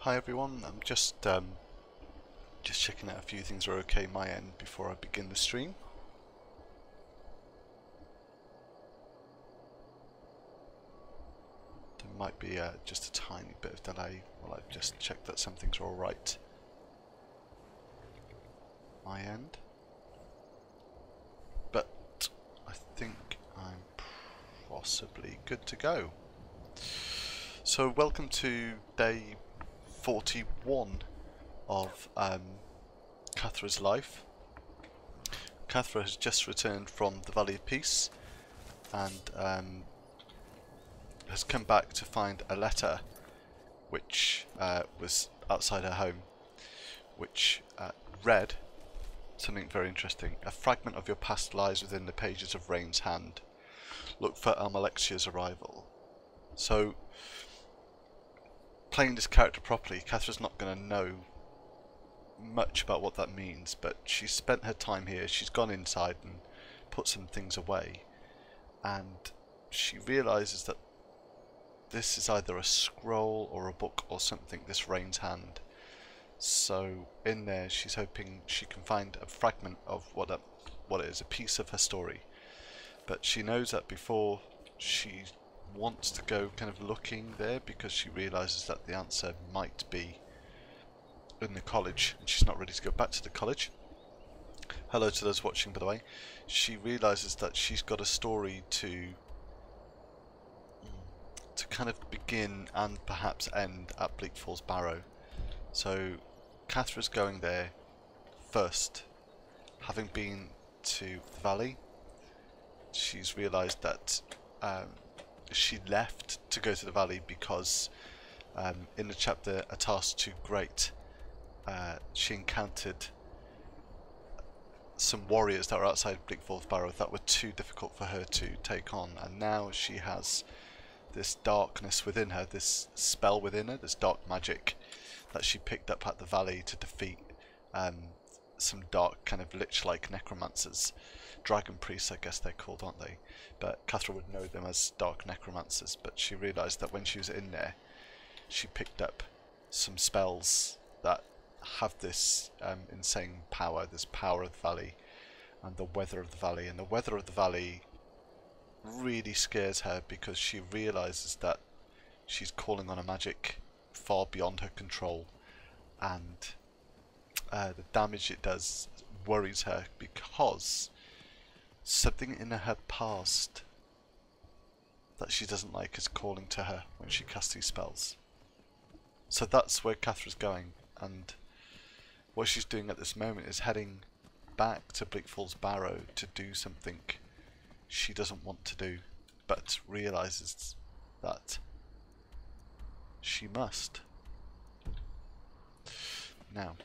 Hi everyone, I'm just checking out a few things are okay my end before I begin the stream. There might be just a tiny bit of delay while I just check that some things are alright my end. But I think I'm possibly good to go. So welcome to day 41 of Kathra's life. Kathra has just returned from the Valley of Peace and has come back to find a letter which was outside her home, which read something very interesting. A fragment of your past lies within the pages of Rain's hand. Look for Almalexia's arrival. So, playing this character properly, Kathra's not going to know much about what that means, but she's spent her time here, she's gone inside and put some things away, and she realises that this is either a scroll or a book or something, this Rain's hand. So in there she's hoping she can find a fragment of what it is, a piece of her story. But she knows that before she wants to go kind of looking there, because she realises that the answer might be in the college, and she's not ready to go back to the college. Hello to those watching, by the way. She realises that she's got a story to kind of begin and perhaps end at Bleak Falls Barrow. So Kathra's going there first. Having been to the valley, she's realised that she left to go to the valley because in the chapter A Task Too Great, she encountered some warriors that were outside Bleak Falls Barrow that were too difficult for her to take on, and now she has this darkness within her, this spell within her, this dark magic that she picked up at the valley to defeat some dark kind of lich-like necromancers. Dragon priests, I guess they're called, aren't they? But Kathra would know them as dark necromancers. But she realised that when she was in there, she picked up some spells that have this insane power, this power of the valley and the weather of the valley. And the weather of the valley really scares her, because she realises that she's calling on a magic far beyond her control, and the damage it does worries her, because something in her past that she doesn't like is calling to her when she casts these spells. So that's where Kathra's going, and what she's doing at this moment is heading back to Bleak Falls Barrow to do something she doesn't want to do, but realises that she must. Now,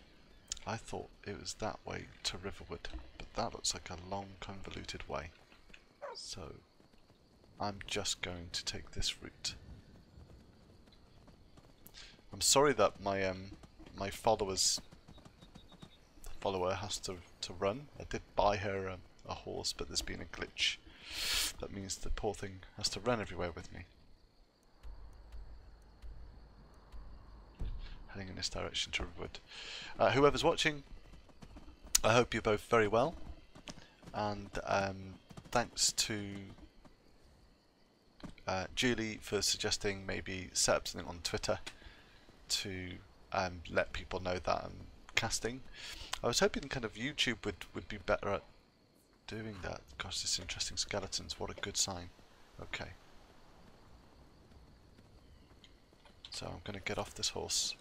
I thought it was that way to Riverwood, but that looks like a long, convoluted way. So, I'm just going to take this route. I'm sorry that my my follower has to run. I did buy her a horse, but there's been a glitch. That means the poor thing has to run everywhere with me. Heading in this direction to Riverwood. Whoever's watching, I hope you're both very well, and thanks to Julie for suggesting maybe set up something on Twitter to let people know that I'm casting. I was hoping kind of YouTube would be better at doing that. Gosh, this interesting skeletons, what a good sign. Okay. So I'm going to get off this horse.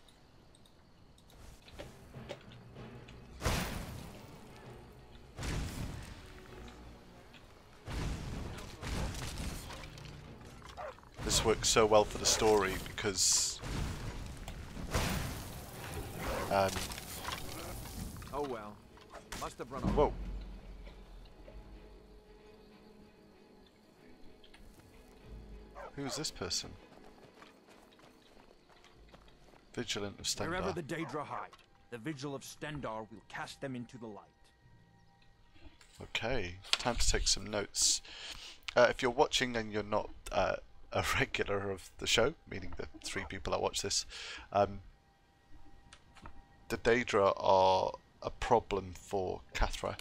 This works so well for the story because oh well, must have run off. Whoa. Who is this person? Vigilant of Stendar. Wherever the Daedra hide, the Vigil of Stendar will cast them into the light. Okay, time to take some notes. If you're watching and you're not a regular of the show, meaning the 3 people that watch this, the Daedra are a problem for Kathra,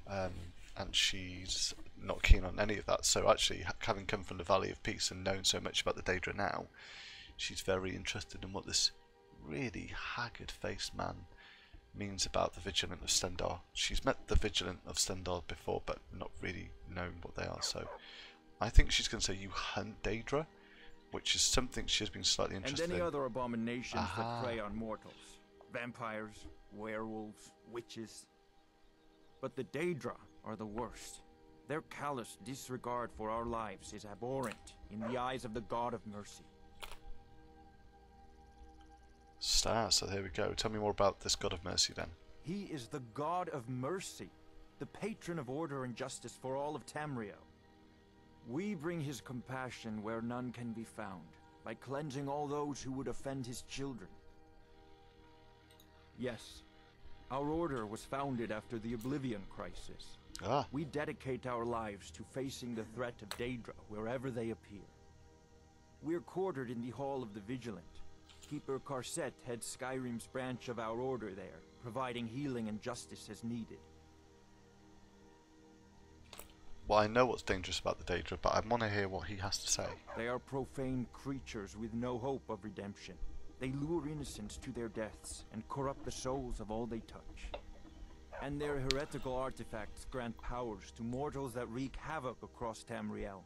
and she's not keen on any of that. So actually, having come from the Valley of Peace and known so much about the Daedra now, she's very interested in what this really haggard-faced man means about the Vigilant of Stendar. She's met the Vigilant of Stendar before, but not really known what they are. So I think she's going to say you hunt Daedra, which is something she's been slightly interested in. And any other abominations that prey on mortals. Vampires, werewolves, witches. But the Daedra are the worst. Their callous disregard for our lives is abhorrent in the eyes of the God of Mercy. So here we go. Tell me more about this God of Mercy then. He is the God of Mercy, the patron of order and justice for all of Tamriel. We bring his compassion where none can be found, by cleansing all those who would offend his children. Yes, our order was founded after the Oblivion Crisis. We dedicate our lives to facing the threat of Daedra wherever they appear. We're quartered in the Hall of the Vigilant. Keeper Karset heads Skyrim's branch of our order there, providing healing and justice as needed. Well, I know what's dangerous about the Daedra, but I want to hear what he has to say. They are profane creatures with no hope of redemption. They lure innocents to their deaths and corrupt the souls of all they touch. And their heretical artifacts grant powers to mortals that wreak havoc across Tamriel.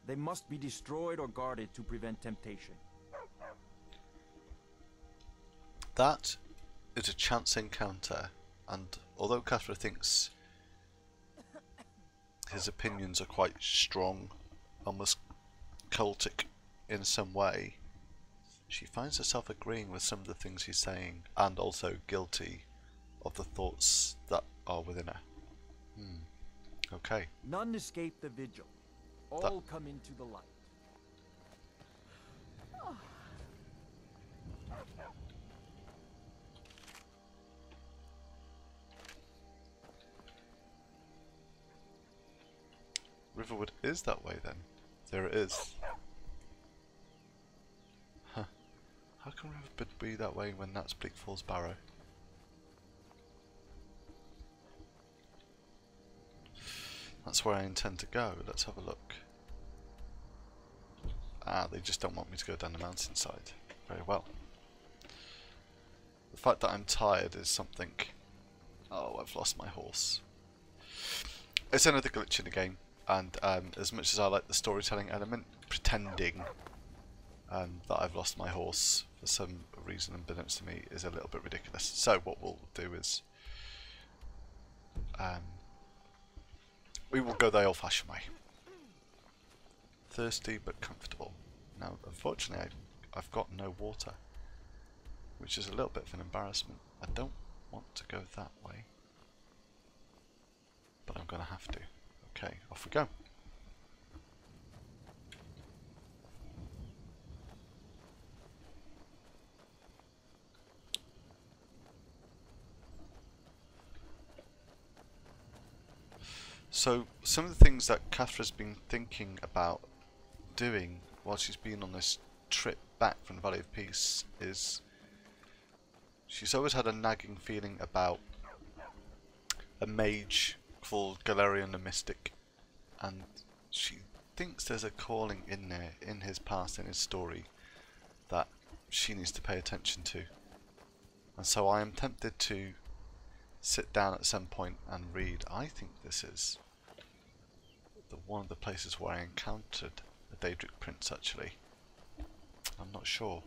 They must be destroyed or guarded to prevent temptation. That is a chance encounter, and although Kathra thinks his opinions are quite strong, almost cultic in some way, she finds herself agreeing with some of the things he's saying, and also guilty of the thoughts that are within her. Okay. None escape the vigil. All come into the light. Riverwood is that way then. There it is. Huh. How can Riverwood be that way when that's Bleak Falls Barrow? That's where I intend to go. Let's have a look. They just don't want me to go down the mountainside. Very well. The fact that I'm tired is something... Oh, I've lost my horse. It's another glitch in the game. And as much as I like the storytelling element, pretending that I've lost my horse for some reason unbeknownst to me is a little bit ridiculous. So what we'll do is we will go the old-fashioned way. Thirsty but comfortable. Now, unfortunately, I've got no water, which is a little bit of an embarrassment. I don't want to go that way, but I'm going to have to. Okay, off we go. So, some of the things that Kathra's been thinking about doing while she's been on this trip back from the Valley of Peace is she's always had a nagging feeling about a mage called Galerion the Mystic, and she thinks there's a calling in there, in his past, in his story, that she needs to pay attention to. And so I am tempted to sit down at some point and read. I think this is one of the places where I encountered a Daedric prince, actually. I'm not sure.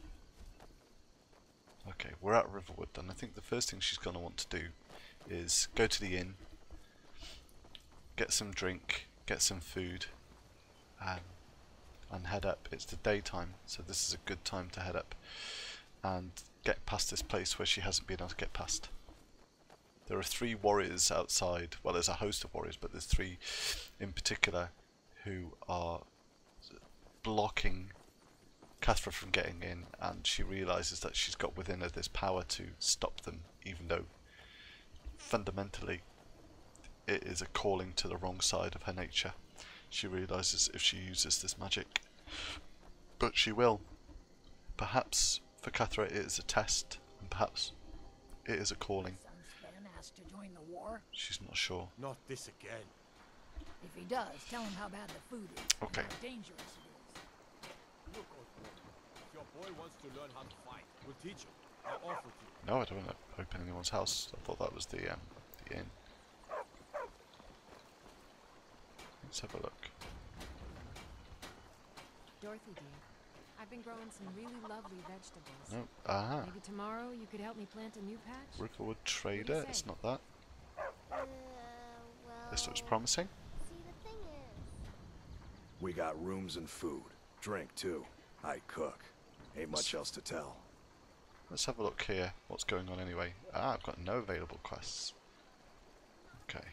Okay, we're at Riverwood, and I think the first thing she's going to want to do is go to the inn, get some drink, get some food, and head up. It's the daytime, so this is a good time to head up and get past this place where she hasn't been able to get past. There are 3 warriors outside. Well, there's a host of warriors, but there's 3 in particular who are blocking Kathra from getting in, and she realises that she's got within her this power to stop them, even though fundamentally it is a calling to the wrong side of her nature. She realises if she uses this magic, but she will. Perhaps for Kathra it is a test, and perhaps it is a calling. Son's been asked to join the war. She's not sure. Not this again. If he does, tell him how bad the food is. Okay. And how dangerous it is. Look, old boy. If your boy wants to learn how to fight, we'll teach him. I'll offer to. No, I don't want to open anyone's house. I thought that was the inn. Let's have a look. Dorothy, dear, I've been growing some really lovely vegetables. No. Aha. Maybe tomorrow you could help me plant a new patch? Riverwood Trader. It's not that. Well, This looks promising. see, the thing is... We got rooms and food. Drink, too. I cook. Ain't much else to tell. Let's have a look here. What's going on anyway? Ah, I've got no available quests. Okay.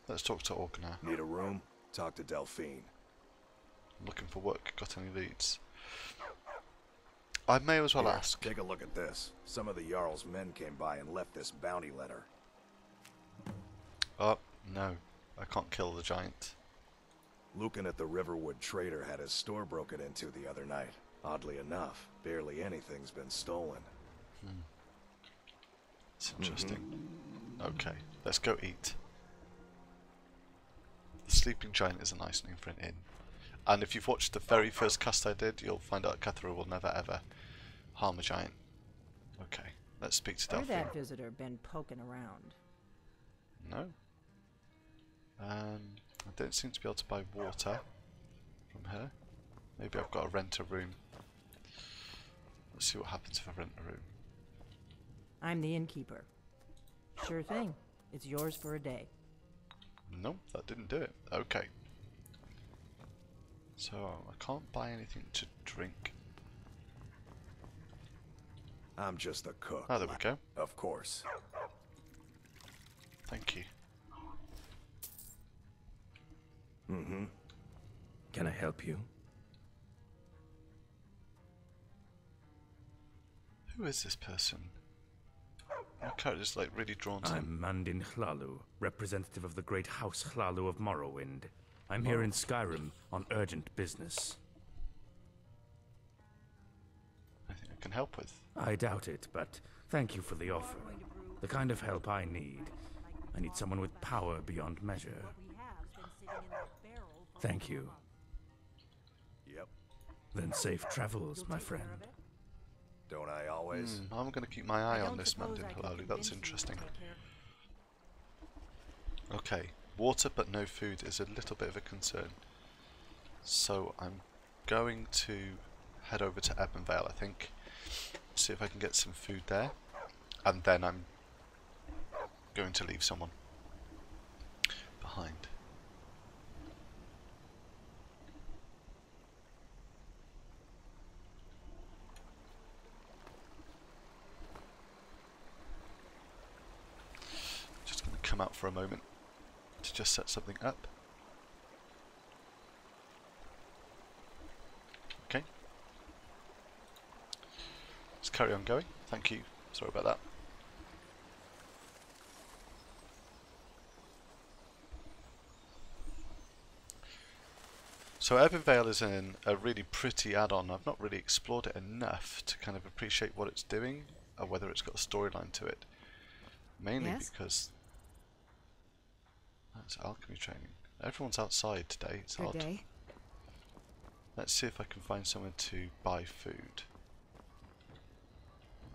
Let's talk to Orgnar. Need a room? Talk to Delphine. I'm looking for work. Got any leads? I may as well Here, ask. Take a look at this. Some of the Jarl's men came by and left this bounty letter. Oh, no. I can't kill the giant. Lucan at the Riverwood Trader had his store broken into the other night. Oddly enough, barely anything's been stolen. It's interesting. Okay, let's go eat. The Sleeping Giant is a nice name for an inn. And if you've watched the very first cast I did, you'll find out Kathra will never ever harm a giant. Okay, let's speak to Where Delphine. that visitor been poking around? No. I don't seem to be able to buy water from her. Maybe I've got to rent a room. Let's see what happens if I rent a room. I'm the innkeeper. Sure thing. It's yours for a day. Nope, that didn't do it. Okay. So, I can't buy anything to drink. I'm just a cook. Oh, there we go. Of course. Thank you. Mm-hmm. Can I help you? Who is this person? My character's like really drawn to him. I'm Mandin Hlalu, representative of the great House Hlalu of Morrowind. I'm here in Skyrim on urgent business. I think I can help with. I doubt it, but thank you for the offer. The kind of help I need. I need someone with power beyond measure. Thank you. Yep. Then safe travels, my friend. Don't I always? I'm going to keep my eye on this Mandin Halalu. That's interesting. Okay, water but no food is a little bit of a concern. So I'm going to head over to Ebonvale, I think. See if I can get some food there. And then I'm going to leave someone behind. Just going to come out for a moment to just set something up. Okay. Let's carry on going. Thank you. Sorry about that. So Ebonvale is in a really pretty add-on. I've not really explored it enough to kind of appreciate what it's doing or whether it's got a storyline to it. Mainly because that's alchemy training. Everyone's outside today. It's odd. day. Let's see if I can find somewhere to buy food.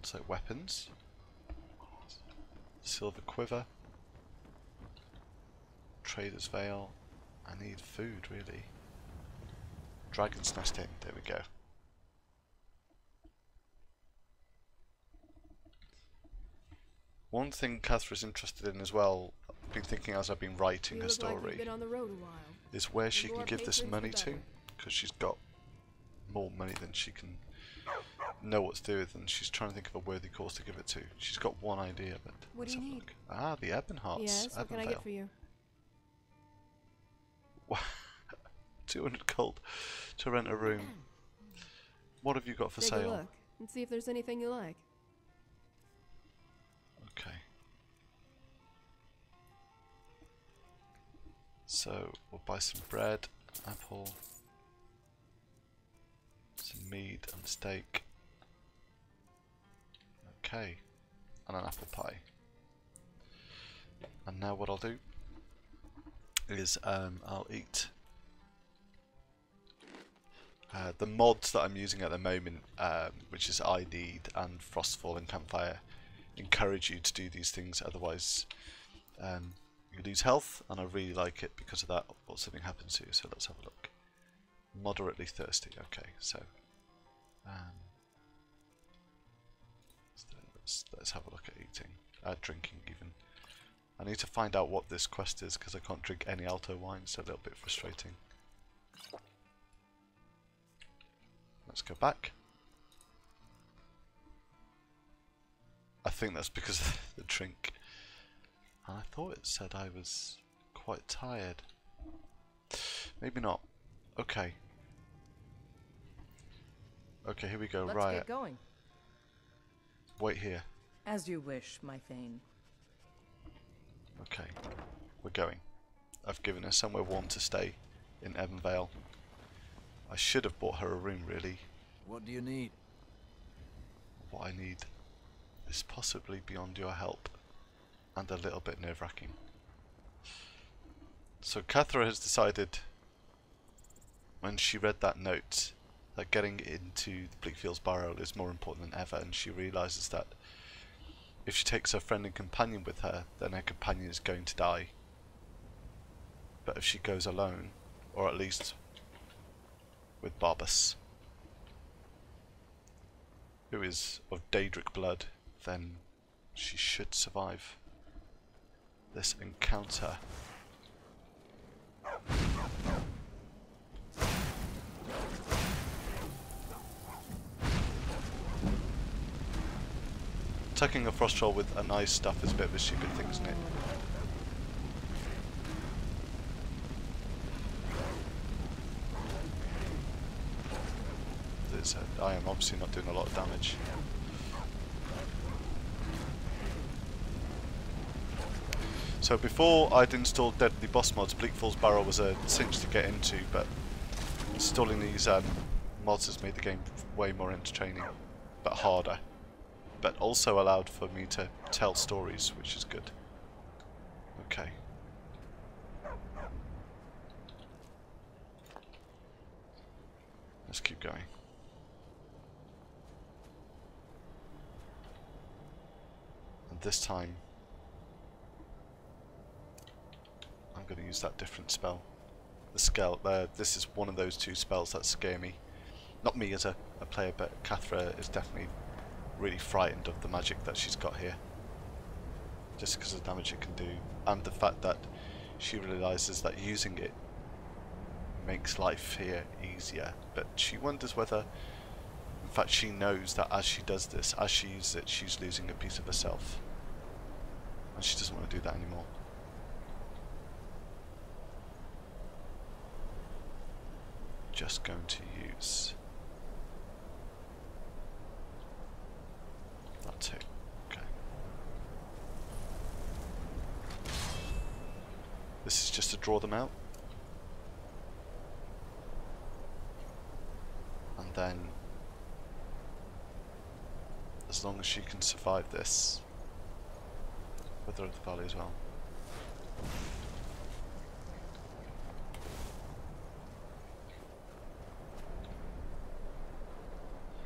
So weapons, silver quiver, trader's veil. I need food really. Dragon's Nest Inn, there we go. One thing Kathra's interested in as well, I've been thinking as I've been writing her story, been on the road a while. is where she can more give this patrons, money the to, better. because she's got more money than she can know what to do with, and she's trying to think of a worthy cause to give it to. She's got one idea, but What let's do you have a need? look. Ah, the Ebon Hearts. Yes, what can I get for you? 200 gold to rent a room. What have you got for Take a sale? look and see if there's anything you like. Okay. So we'll buy some bread, apple, some meat and steak. Okay. And an apple pie. And now what I'll do is I'll eat. The mods that I'm using at the moment, which is I Need and Frostfall and Campfire, encourage you to do these things, otherwise you lose health, and I really like it because of that, or something happens to you. So let's have a look. Moderately thirsty, okay, so let's have a look at eating, drinking even. I need to find out what this quest is because I can't drink any alto wine, so a little bit frustrating. Let's go back. I think that's because of the drink. And I thought it said I was quite tired. Maybe not. Okay. Okay, here we go. Let's Riot. get going. Wait here. As you wish, my Thane. Okay. We're going. I've given her somewhere warm to stay in Evanvale. I should have bought her a room, really. What do you need? What I need is possibly beyond your help, and a little bit nerve-wracking. So Kathra has decided, when she read that note, that getting into the Bleak Falls Barrow is more important than ever, and she realises that if she takes her friend and companion with her, then her companion is going to die. But if she goes alone, or at least with Barbas, who is of Daedric blood, then she should survive this encounter. Attacking a frost troll with an ice stuff is a bit of a stupid thing, isn't it? I am obviously not doing a lot of damage. So before I'd installed deadly boss mods, Bleak Falls Barrow was a cinch to get into, but installing these mods has made the game way more entertaining, but harder. But also allowed for me to tell stories, which is good. Okay. Let's keep going. And this time, I'm going to use that different spell. This is one of those two spells that scare me. Not me as a player, but Kathra is definitely really frightened of the magic that she's got here. Just because of the damage it can do, and the fact that she realises that using it makes life here easier. But she wonders whether, in fact, she knows that as she does this, as she uses it, she's losing a piece of herself. And she doesn't want to do that anymore. Just going to use that too. Okay. This is just to draw them out. And then, as long as she can survive this, Wither of the Valley as well.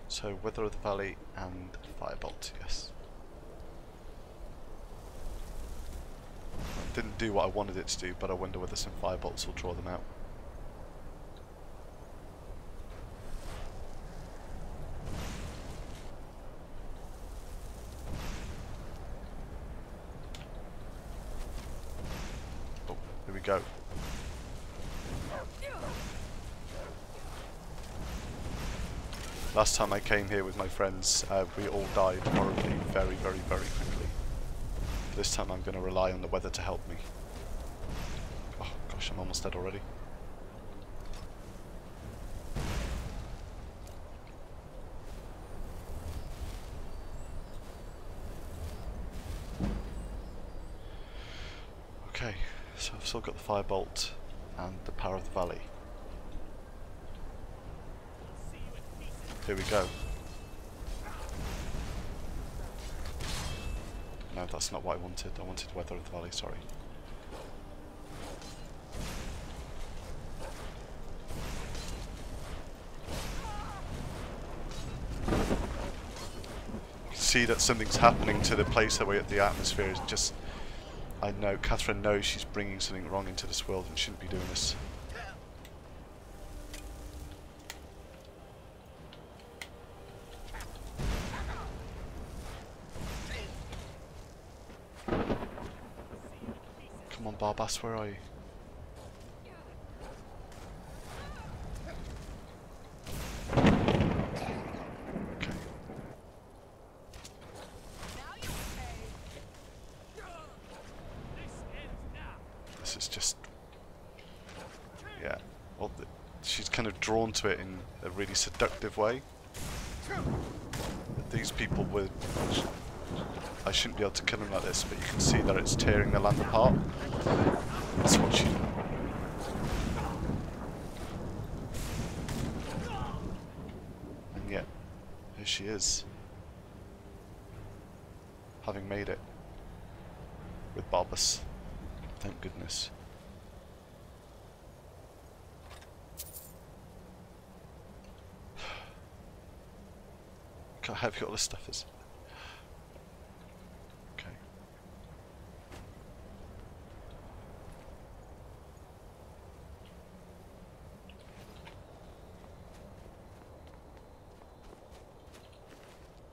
So Wither of the Valley and Firebolt, yes. Didn't do what I wanted it to do, but I wonder whether some Firebolts will draw them out. Oh, here we go. Last time I came here with my friends, we all died horribly, very, very, very quickly. This time I'm going to rely on the weather to help me. Oh gosh, I'm almost dead already. Okay, so I've still got the Firebolt and the Power of the Valley. Here we go. no, that's not what I wanted. I wanted Weather of the Valley, sorry. You can see that something's happening to the place that we're at. The atmosphere is just... I know, Kathra knows she's bringing something wrong into this world and shouldn't be doing this. Come on, Barbass, where are you? Okay. This is just... yeah. Well, she's kind of drawn to it in a really seductive way. These people would... I shouldn't be able to kill them like this, but you can see that it's tearing the land apart. That's what she... And yet, here she is. Having made it. With Barbas. Thank goodness. Look how heavy all this stuff is.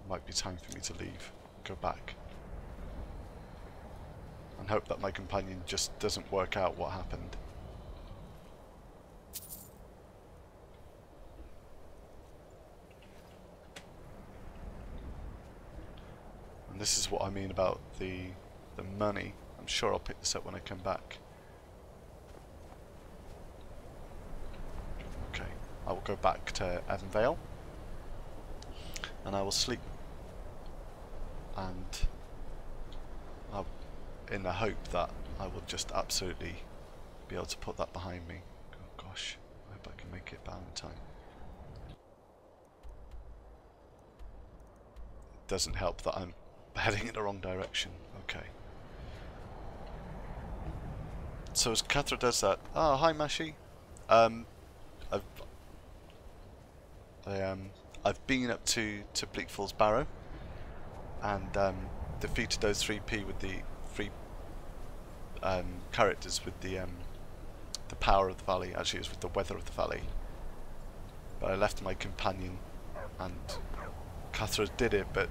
Might be time for me to leave, go back, and hope that my companion just doesn't work out what happened. And this is what I mean about the money. I'm sure I'll pick this up when I come back. Okay, I will go back to Evanvale, and I will sleep. And in the hope that I will just absolutely be able to put that behind me. Oh gosh, I hope I can make it back in time. It doesn't help that I'm heading in the wrong direction. Okay. So as Kathra does that, oh hi Mashi. I've been up to Bleak Falls Barrow and defeated those 3P with the 3 characters with the power of the valley. Actually, it was with the weather of the valley. But I left my companion, and Kathra did it, but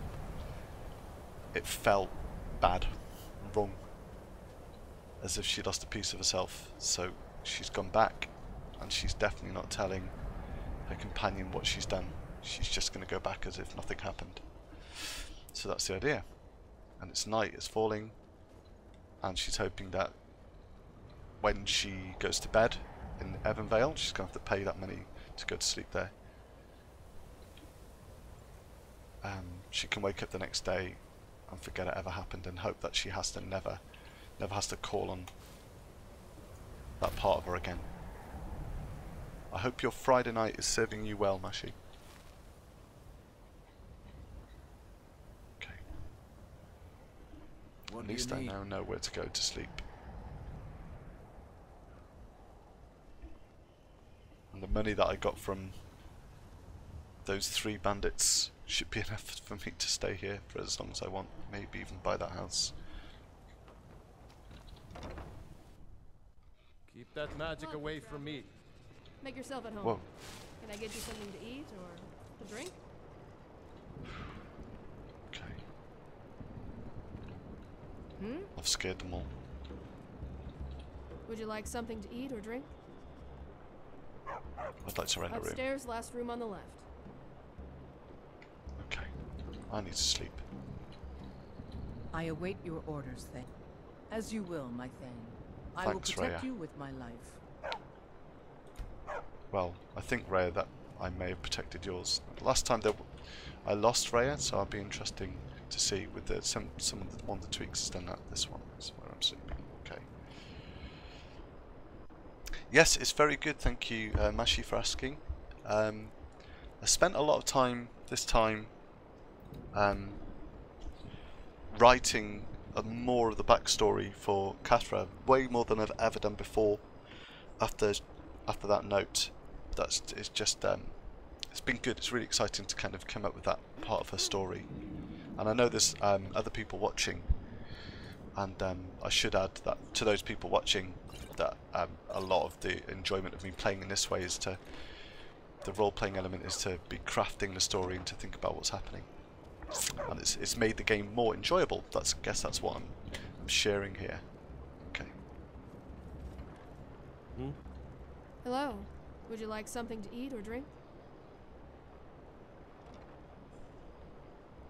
it felt bad, wrong, as if she lost a piece of herself. So she's gone back, and she's definitely not telling her companion what she's done. She's just going to go back as if nothing happened. So that's the idea. And it's night, it's falling, and she's hoping that when she goes to bed in Evanvale, she's going to have to pay that money to go to sleep there. She can wake up the next day and forget it ever happened, and hope that she has to never has to call on that part of her again. I hope your Friday night is serving you well, Mashi. Okay. At least I now know where to go to sleep. And the money that I got from those 3 bandits should be enough for me to stay here for as long as I want. Maybe even buy that house. Keep that magic away from me. Make yourself at home. Whoa. Can I get you something to eat or to drink? Okay. Hmm? I've scared them all. Would you like something to eat or drink? I'd like to rent a room. Upstairs, last room on the left. Okay. I need to sleep. I await your orders, Thane. As you will, my Thane. I will Thanks, protect Rhea. you with my life. Well, I think, Rhea, that I may have protected yours. Last time I lost Rhea, so I'll be interesting to see with the, one of the tweaks has done that. This one is where I'm sleeping. Okay. Yes, it's very good. Thank you, Mashi, for asking. I spent a lot of time this time writing more of the backstory for Kathra, way more than I've ever done before. After that note, it's just it's been good. It's really exciting to kind of come up with that part of her story. And I know there's other people watching, and I should add that to those people watching that a lot of the enjoyment of me playing in this way is to the role-playing element is to be crafting the story and to think about what's happening. And it's made the game more enjoyable. I guess that's what I'm sharing here. Okay. Hello. Would you like something to eat or drink?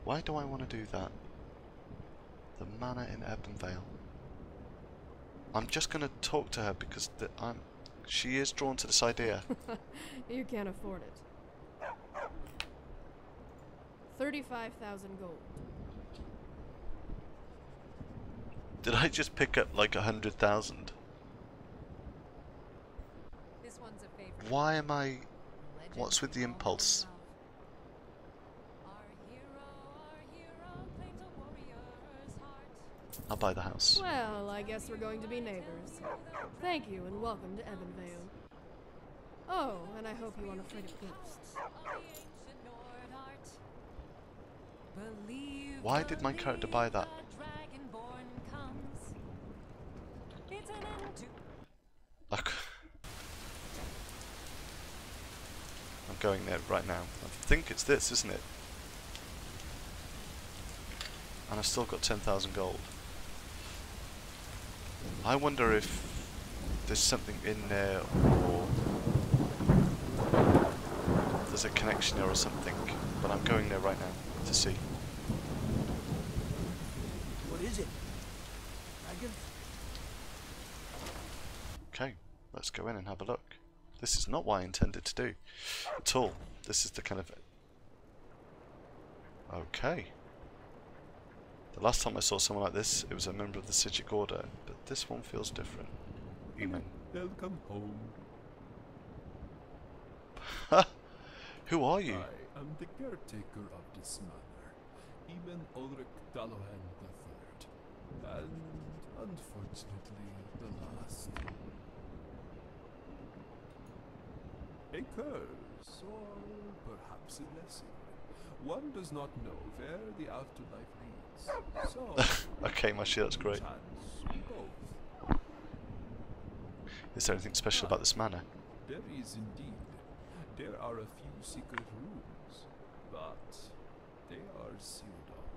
Why do I want to do that? The manor in Ebonvale. I'm just going to talk to her because she is drawn to this idea. You can't afford it. 35,000 gold. Did I just pick up like 100,000? This one's a favorite. Why am I... What's with the impulse? I'll buy the house. Well, I guess we're going to be neighbors. Thank you and welcome to Ebonvale. Oh, and I hope you aren't afraid of ghosts. Why did my character buy that? I'm going there right now. I think it's this, isn't it? And I've still got 10,000 gold. I wonder if there's something in there or there's a connection there or something. But I'm going there right now to see. What is it? Dragon? Okay, let's go in and have a look. This is not what I intended to do at all. This is the kind of... Okay. The last time I saw someone like this, it was a member of the Sijic Order, but this one feels different. Human. Welcome home. Who are you? I am the caretaker of this manor, Eamon Ulrich Dalohan III, and unfortunately the last. A curse, or perhaps a blessing. One does not know where the afterlife leads. So, okay, Mashi, that's great. Both. Is there anything special about this manor? There is indeed. There are a few secret rooms, but they are sealed off.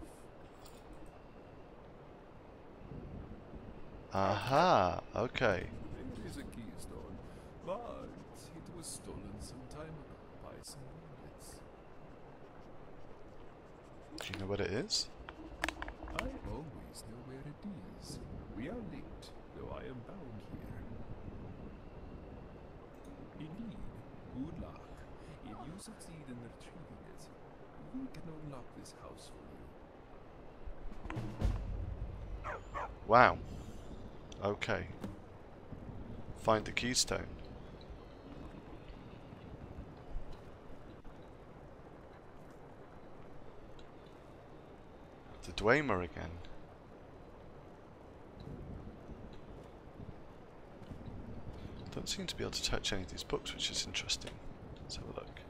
Aha, okay. There is a keystone, but it was stolen some time ago by some bandits. Do you know what it is? I always know where it is. We are linked, though I am bound here. Indeed, good luck. If you succeed in retrieving it, we can unlock this house for you. Wow. Okay. Find the keystone. The Dwemer again. Don't seem to be able to touch any of these books, which is interesting. Let's have a look.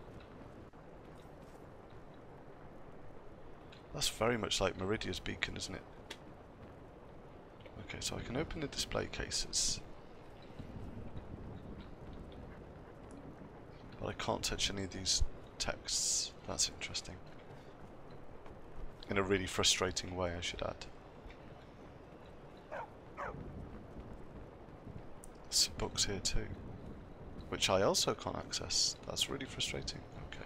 That's very much like Meridia's beacon, isn't it? Okay, so I can open the display cases. But I can't touch any of these texts. That's interesting. In a really frustrating way, I should add. Some books here too, which I also can't access. That's really frustrating. Okay.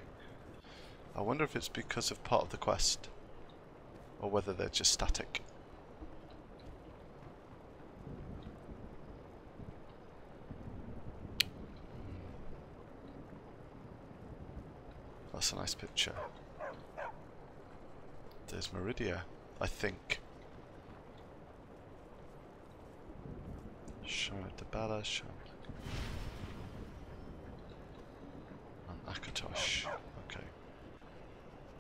I wonder if it's because of part of the quest, or whether they're just static. That's a nice picture. There's Meridia, I think. Shardabala, and Akatosh. Okay.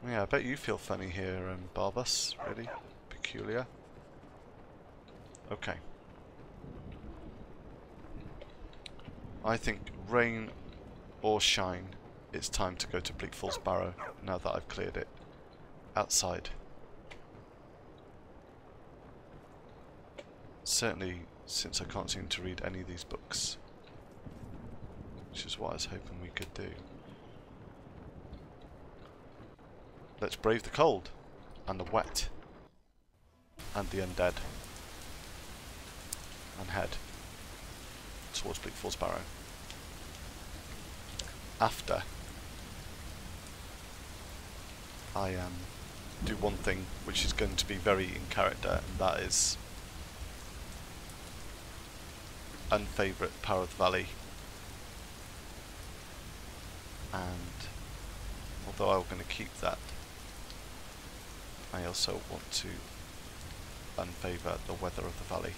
Yeah, I bet you feel funny here, Barbas. Really peculiar. Okay. I think rain or shine, it's time to go to Bleak Falls Barrow now that I've cleared it outside. Certainly since I can't seem to read any of these books, which is what I was hoping we could do. Let's brave the cold and the wet and the undead and head towards Bleak Falls Barrow. After I do one thing which is going to be very in character, and that is unfavourite Power of the Valley. And although I'm going to keep that, I also want to unfavour the weather of the valley.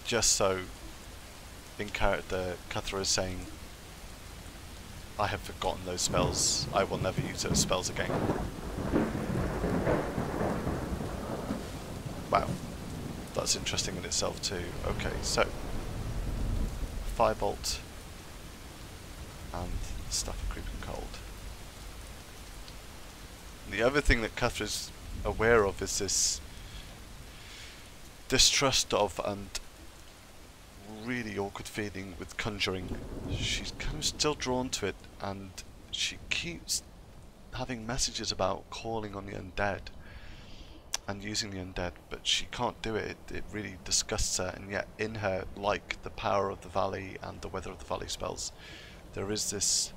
Just so, in character, Kathra is saying, I have forgotten those spells, I will never use those spells again. Wow, that's interesting in itself too. Okay, so, Firebolt and Stuff of Creeping Cold. The other thing that Kathra's aware of is this distrust of and really awkward feeling with conjuring. She's kind of still drawn to it, and she keeps having messages about calling on the undead and using the undead, but she can't do it. It really disgusts her, and yet in her, like the Power of the Valley and the Weather of the Valley spells, there is this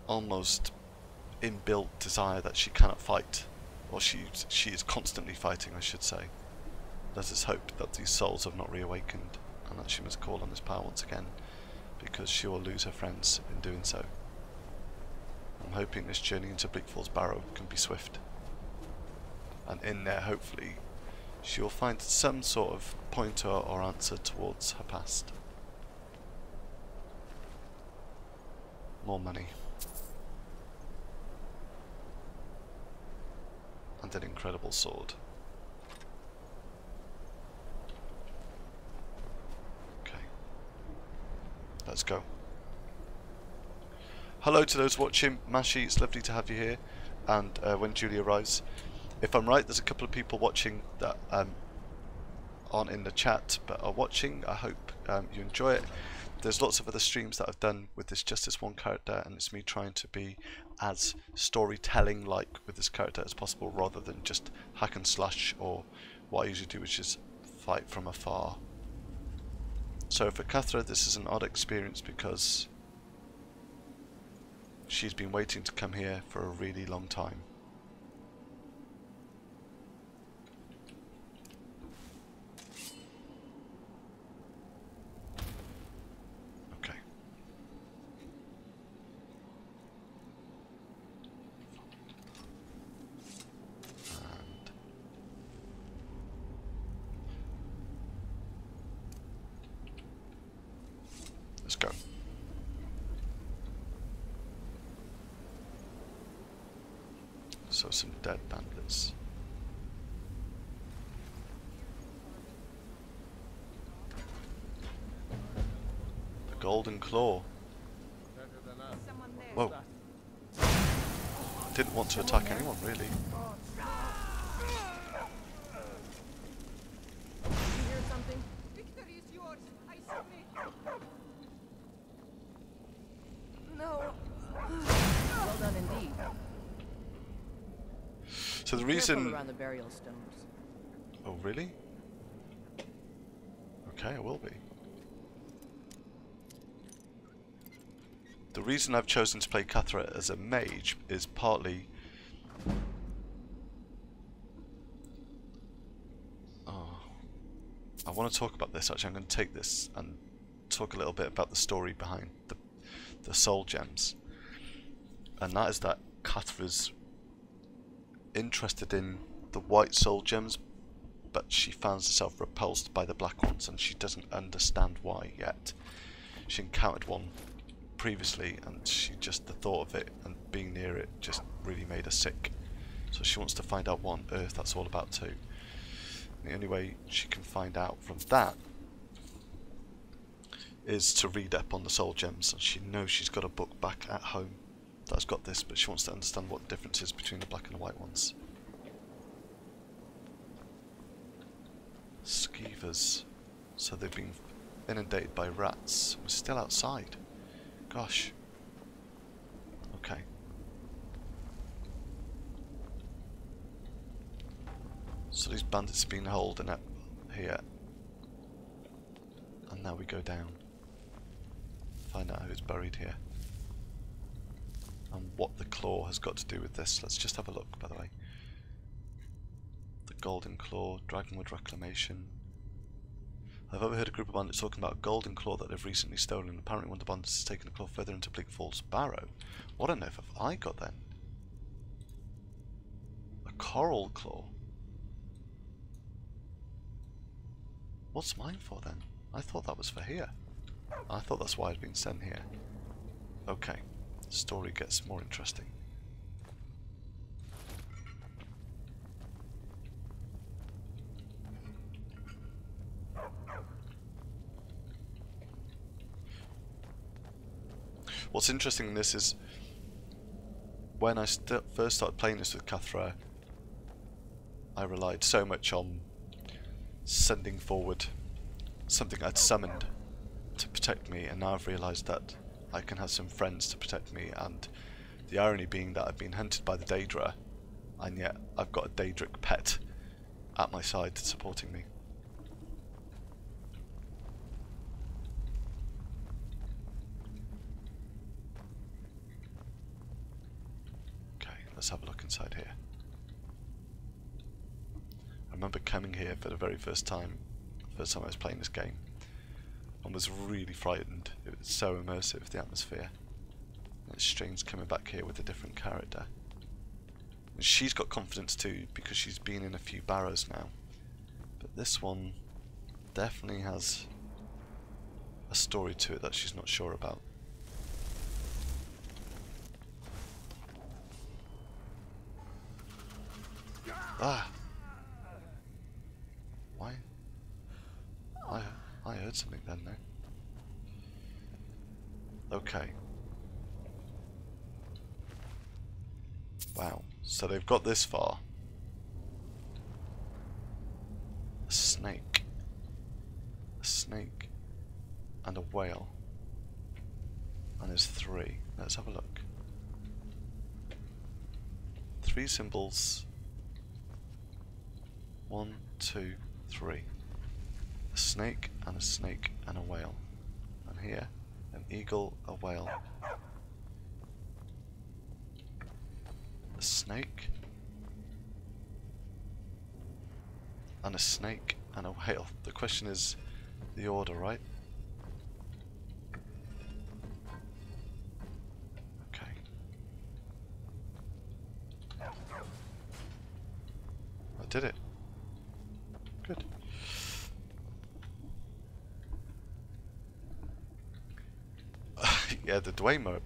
almost inbuilt desire that she cannot fight, or she is constantly fighting, I should say. Let us hope that these souls have not reawakened, and that she must call on this power once again, because she will lose her friends in doing so. I'm hoping this journey into Bleak Falls Barrow can be swift, and in there hopefully she will find some sort of pointer or answer towards her past. More money. And an incredible sword. Okay. Let's go. Hello to those watching. Mashi, it's lovely to have you here. And when Julie arrives. If I'm right, there's a couple of people watching that aren't in the chat but are watching. I hope you enjoy it. There's lots of other streams that I've done with just this one character, and it's me trying to be as storytelling like with this character as possible, rather than just hack and slash, or what I usually do, which is fight from afar. So for Kathra, this is an odd experience because she's been waiting to come here for a really long time. Let's go. So some dead bandits. The Golden Claw. Whoa. Didn't want to attack anyone, really. You hear something? Victory is yours. I submit. No. Well done indeed. So the Be reason... careful around the burial stones. Oh, really? Okay, I will be. The reason I've chosen to play Kathra as a mage is partly... I want to talk about this, actually. I'm going to take this and talk a little bit about the story behind the soul gems. And that is that Kathra's interested in the white soul gems, but she finds herself repulsed by the black ones, and she doesn't understand why yet. She encountered one previously, and she just, the thought of it and being near it just really made her sick. So she wants to find out what on earth that's all about too. And the only way she can find out from that is to read up on the soul gems. And she knows she's got a book back at home that's got this, but she wants to understand what the difference is between the black and the white ones. Skeevers. So they've been inundated by rats. We're still outside. Gosh. Okay. So these bandits have been holding up here. And now we go down. Find out who's buried here. And what the claw has got to do with this. Let's just have a look, by the way. The golden claw, dragonwood reclamation. I've overheard a group of bandits talking about a golden claw that they've recently stolen. Apparently one of the bandits has taken the claw further into Bleak Falls Barrow. What on earth have I got then? A coral claw? What's mine for then? I thought that was for here. I thought that's why I'd been sent here. Okay, the story gets more interesting. What's interesting in this is when I first started playing this with Kathra, I relied so much on sending forward something I'd summoned to protect me, and now I've realised that I can have some friends to protect me, and the irony being that I've been hunted by the Daedra, and yet I've got a Daedric pet at my side supporting me. Let's have a look inside here. I remember coming here for the very first time I was playing this game, and was really frightened. It was so immersive, the atmosphere. And it's strange coming back here with a different character. And she's got confidence too, because she's been in a few barrows now. But this one definitely has a story to it that she's not sure about. Ah! Why? I heard something then, no? Okay. Wow. So they've got this far. A snake. A snake. And a whale. And there's 3. Let's have a look. 3 symbols. 1, 2, 3. A snake and a whale. And here, an eagle, a whale. A snake. And a snake and a whale. The question is the order, right? Okay. I did it. Good. Yeah, the Dwemer,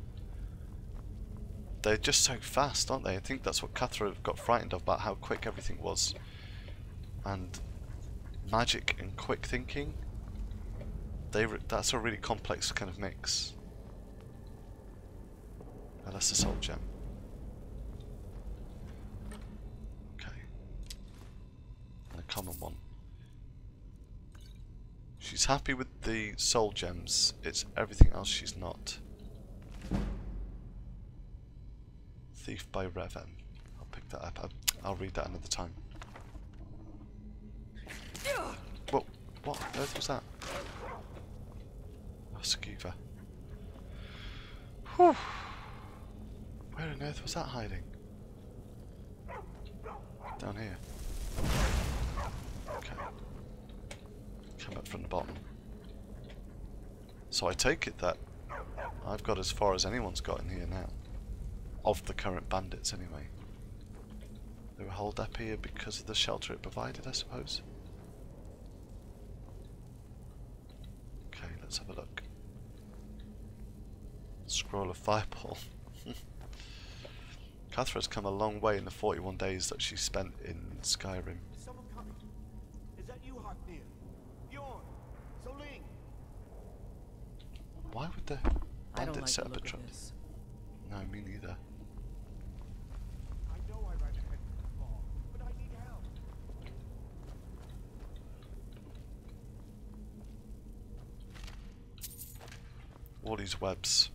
they're just so fast, aren't they? I think that's what Kathra got frightened of, about how quick everything was. And magic and quick thinking, that's a really complex kind of mix. Now that's the soul gem. Okay. And a common one. She's happy with the soul gems, it's everything else she's not. Thief by Revan. I'll pick that up. I'll read that another time. Whoa, what on earth was that? Oh, Skeever. Whew. Where on earth was that hiding? Down here. Okay. Come up from the bottom. So I take it that I've got as far as anyone's got in here now. Of the current bandits, anyway. They were holed up here because of the shelter it provided, I suppose. Okay, let's have a look. Scroll of Fireball. Kathra's come a long way in the 41 days that she spent in Skyrim. Is someone coming? Is that you, Haknir? Bjorn? Soling? Why would the I don't bandits like set the up a look trap? of this. No, me neither. I know I ran ahead of the fall, but I need help. All these webs.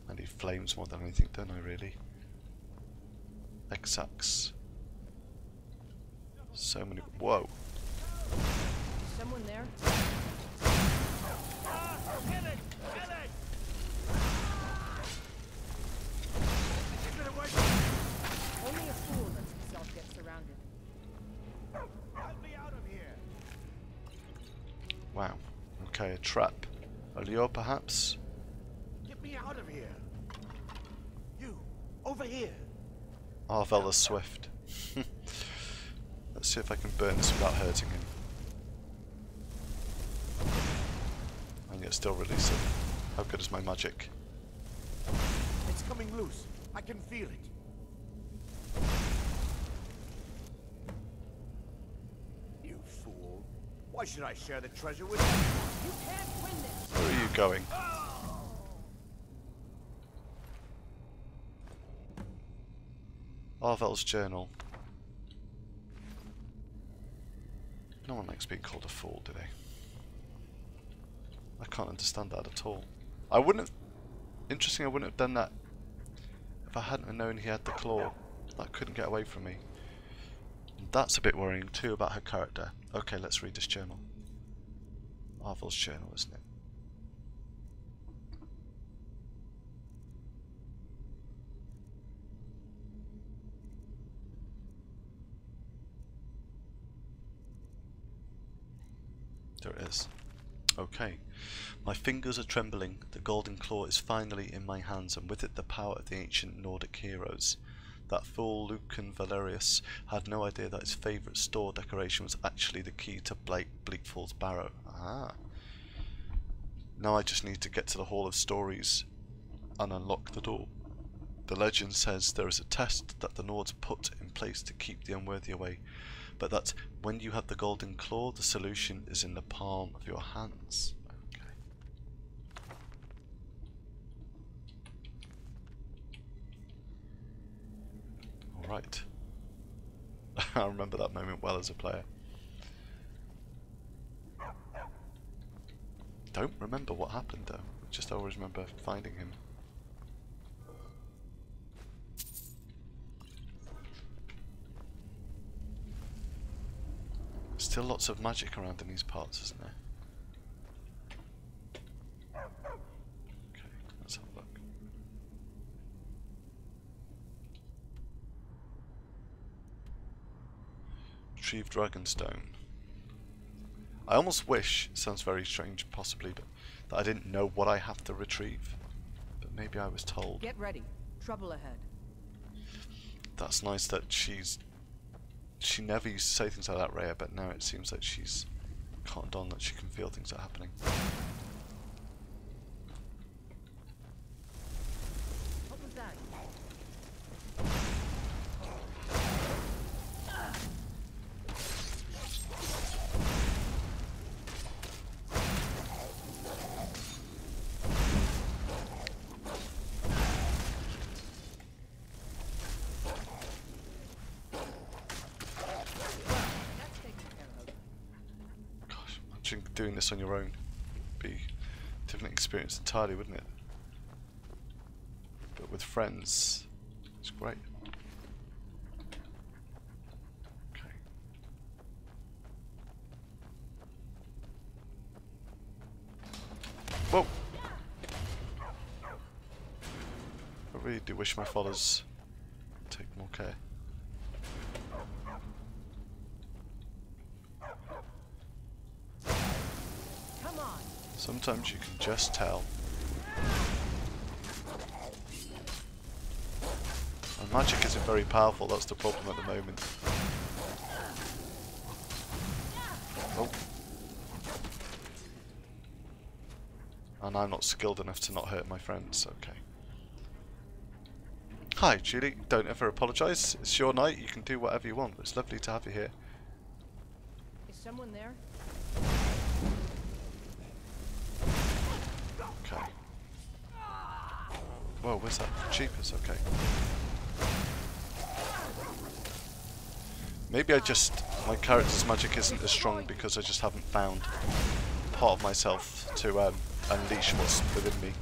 I need flames more than anything, don't I really? Exacts. So many. Whoa. Someone there? Only a fool lets himself get surrounded. Help me out of here. Wow. Okay, a trap. A lure, perhaps? Get me out of here. You, over here. Arvel the Swift. Let's see if I can burn this without hurting him. And yet still release it. How good is my magic? It's coming loose. I can feel it. You fool. Why should I share the treasure with you? You can't win this. Where are you going? Arvel's journal. No one likes being called a fool, do they? I can't understand that at all. I wouldn't have... Interesting, I wouldn't have done that if I hadn't known he had the claw. That couldn't get away from me. And that's a bit worrying too about her character. Okay, let's read this journal. Arvel's journal, isn't it? There it is. Okay. My fingers are trembling. The golden claw is finally in my hands, and with it the power of the ancient Nordic heroes. That fool Lucan Valerius had no idea that his favourite store decoration was actually the key to Bleak Falls Barrow. Ah. Now I just need to get to the Hall of Stories and unlock the door. The legend says there is a test that the Nords put in place to keep the unworthy away, but that when you have the golden claw, the solution is in the palm of your hands. Okay. Alright. I remember that moment well as a player. Don't remember what happened though. Just always remember finding him. Still lots of magic around in these parts, isn't there? Okay, let's have a look. Retrieve Dragonstone. I almost wish, it sounds very strange possibly, but that I didn't know what I have to retrieve. But maybe I was told. Get ready. Trouble ahead. That's nice that she never used to say things like that, Rhea, but now it seems like she's cottoned on that she can feel things are happening. What was that? Doing this on your own would be a different experience entirely, wouldn't it? But with friends, it's great. Okay. Whoa! I really do wish my followers would take more care. Sometimes you can just tell. And magic isn't very powerful, that's the problem at the moment. Oh. And I'm not skilled enough to not hurt my friends, okay. Hi, Julie. Don't ever apologise. It's your night. You can do whatever you want. It's lovely to have you here. Is someone there? Okay. Whoa, where's that? Cheapers, okay. Maybe my character's magic isn't as strong because I just haven't found part of myself to unleash what's within me.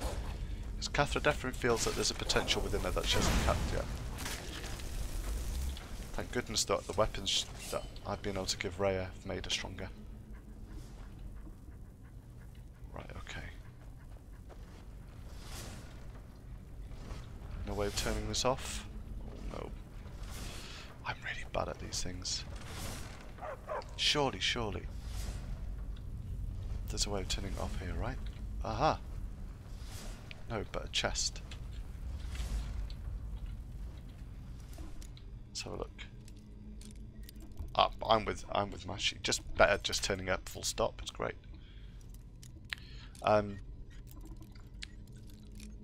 Because Kathra definitely feels that there's a potential within her that she hasn't tapped yet. Thank goodness that the weapons that I've been able to give Rhea have made her stronger. Right, okay. No way of turning this off? Oh no. I'm really bad at these things. Surely, surely. There's a way of turning it off here, right? Aha! No, but a chest. Let's have a look. Ah, I'm with Mashi. Just better just turning up full stop, it's great.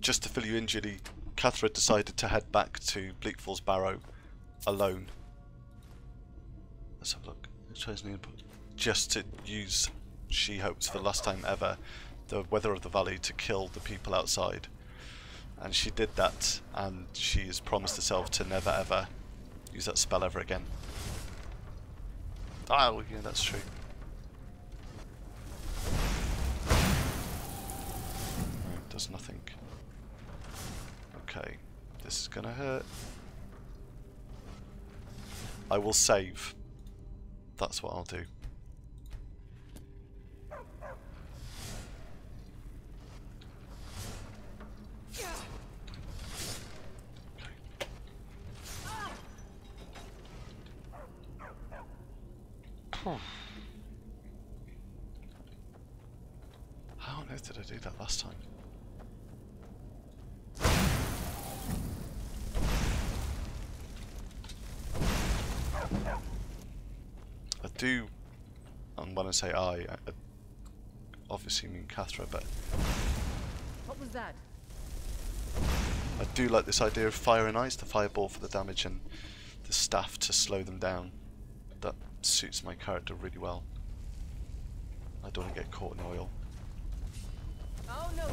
Just to fill you in, Julie, Kathra decided to head back to Bleak Falls Barrow alone. Let's have a look. Just to use, she hopes for the last time ever, the weather of the valley to kill the people outside. And she did that, and she has promised herself to never ever use that spell ever again. Oh, yeah, that's true. Right, does nothing. Okay, this is gonna hurt. I will save. That's what I'll do. Okay. How on earth did I do that last time? I do, and when I say I obviously mean Kathra, but What was that? I do like this idea of fire and ice, the fireball for the damage and the staff to slow them down. That suits my character really well. I don't want to get caught in oil. Oh no!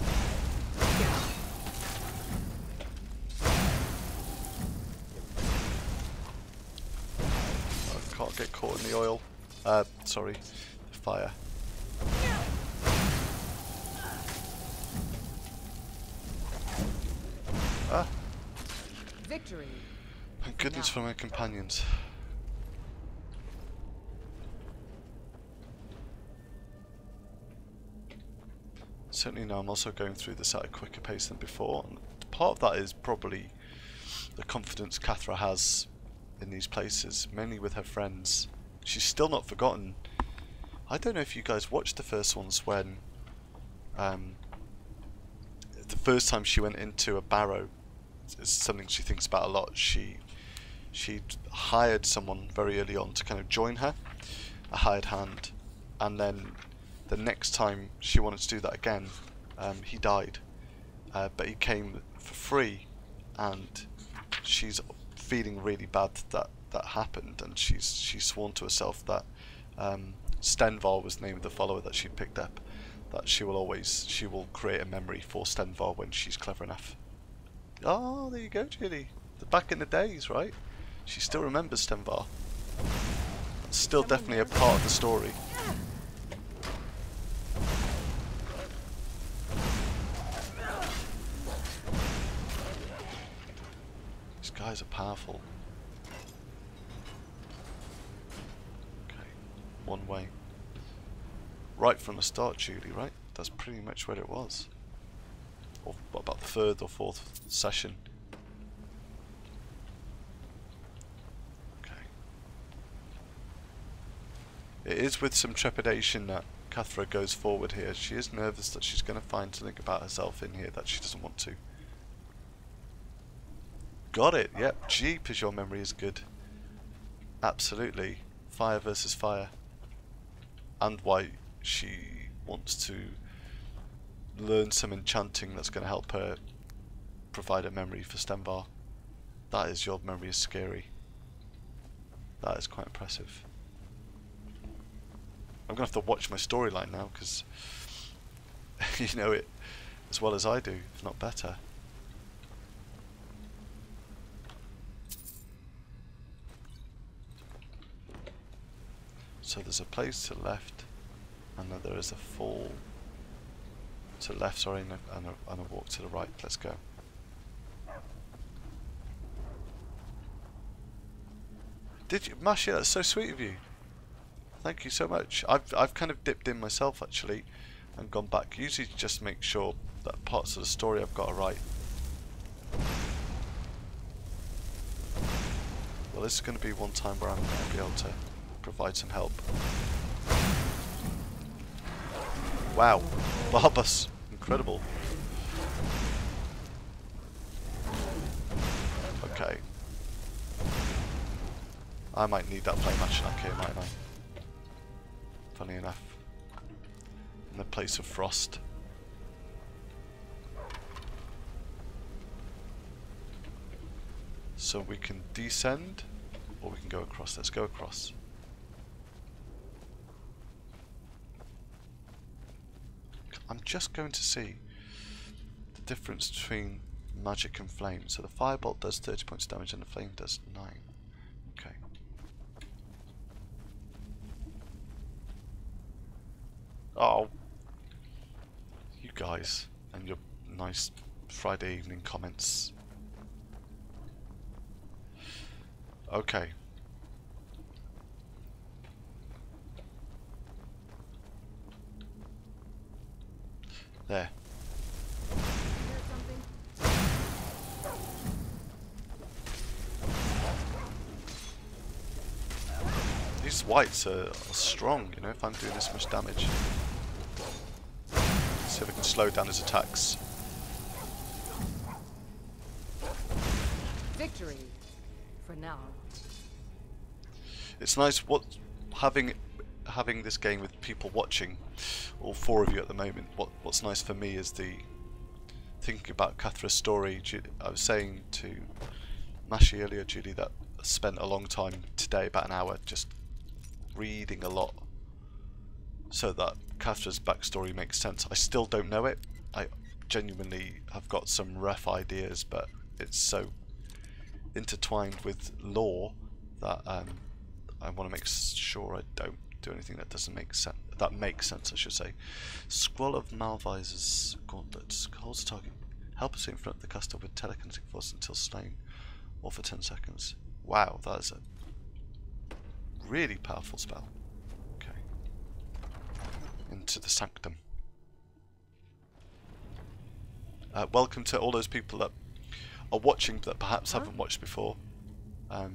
I can't get caught in the oil. Sorry, the fire. Ah! Victory. Thank goodness for my companions. Certainly now I'm also going through this at a quicker pace than before. And part of that is probably the confidence Kathra has in these places, mainly with her friends. She's still not forgotten. I don't know if you guys watched the first ones when the first time she went into a barrow. It's something she thinks about a lot. She hired someone very early on to kind of join her, a hired hand, and then the next time she wanted to do that again, he died, but he came for free, and she's feeling really bad that happened, and she's sworn to herself that Stenvar was the name of the follower that she picked up, that she will create a memory for Stenvar when she's clever enough. Oh, there you go, Julie. Back in the days, right? She still remembers Stenvar. It's still definitely a part of the story. These guys are powerful. Okay, one way. Right from the start, Julie, right? That's pretty much where it was. Or about the third or fourth session. Okay. It is with some trepidation that Kathra goes forward here. She is nervous that she's going to find something about herself in here that she doesn't want to. Got it, yep. Jeepers, your memory is good. Absolutely. Fire versus fire. and why she wants to learn some enchanting that's going to help her provide a memory for Stenvar. That is, your memory is scary. That is quite impressive. I'm going to have to watch my storyline now, because you know it as well as I do, if not better. So there's a place to the left, and then there is a fall to the left, sorry, and a walk to the right. Let's go. Did you, Masha? That's so sweet of you. Thank you so much. I've kind of dipped in myself actually, and gone back. Usually just make sure that parts of the story I've got are right. Well, this is going to be one time where I'm going to be able to provide some help. Wow, Barbas, incredible. Okay. I might need that flame action up here, mightn't I? Funny enough. In the place of frost. So we can descend, or we can go across. Let's go across. I'm just going to see the difference between magic and flame. So the firebolt does 30 points of damage and the flame does 9. Okay. Oh, you guys and your nice Friday evening comments. Okay. There. These whites are strong, you know, if I'm doing this much damage. Let's see if I can slow down his attacks. Victory. For now. It's nice having this game with people watching, all 4 of you at the moment. What's nice for me is thinking about Kathra's story. I was saying to Mashi earlier, Julie, that I spent a long time today, about an hour, just reading a lot, so that Kathra's backstory makes sense. I still don't know it. I genuinely have got some rough ideas, but it's so intertwined with lore that I want to make sure I don't do anything that doesn't make sense. That makes sense, I should say. Scroll of Malvisor's Gauntlets. Holds a target. Help us in front of the caster with telekinetic force until slain, or for 10 seconds. Wow, that is a really powerful spell. Okay. Into the Sanctum. Welcome to all those people that are watching that perhaps haven't watched before. I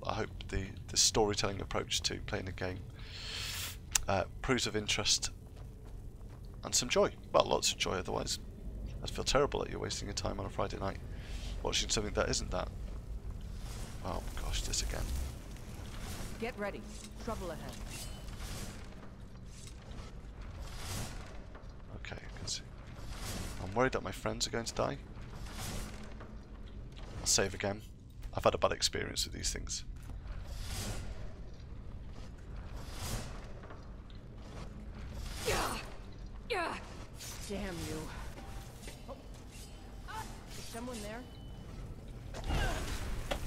hope the storytelling approach to playing a game proves of interest and some joy. Well, lots of joy, otherwise I'd feel terrible that you're wasting your time on a Friday night watching something that isn't that. Oh gosh, this again. Get ready. Trouble ahead. Okay, I can see. I'm worried that my friends are going to die. I'll save again. I've had a bad experience with these things. Damn you. Oh. Is someone there?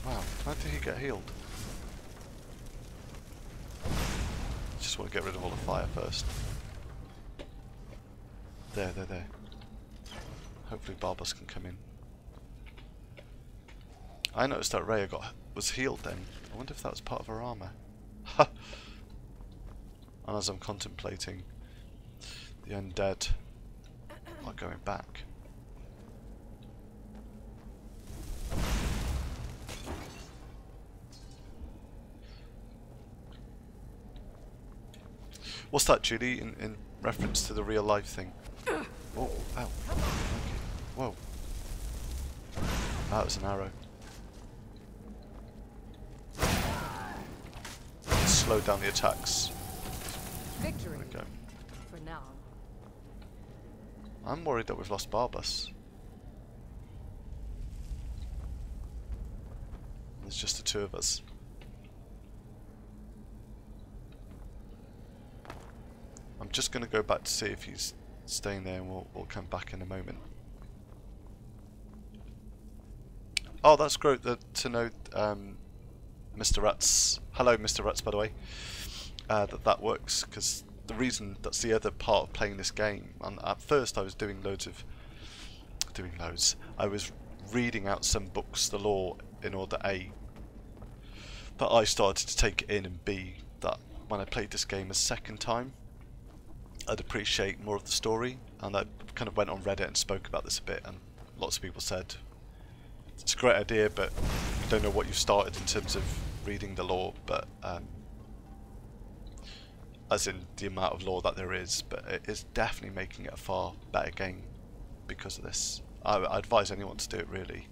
Wow, how did he get healed? Just want to get rid of all the fire first. There. Hopefully Barbas can come in. I noticed that Rhea was healed then. I wonder if that was part of her armour. And as I'm contemplating the undead are going back. What's that, Julie, in reference to the real life thing? Oh, ow. Okay. Whoa. That was an arrow. Slow down the attacks. Victory. There we go. For now. I'm worried that we've lost Barbas. There's just the two of us. I'm just going to go back to see if he's staying there, and we'll come back in a moment. Oh, that's great to know, Mr. Rats. Hello, Mr. Rats, by the way. That works, because the reason, that's the other part of playing this game. And at first I was doing loads. I was reading out some books, the lore, in order A, that I started to take it in, and B, that when I played this game a second time, I'd appreciate more of the story. And I kind of went on Reddit and spoke about this a bit, and lots of people said it's a great idea, but I don't know what you've started in terms of reading the lore, but as in the amount of lore that there is, but it is definitely making it a far better game because of this. I advise anyone to do it, really.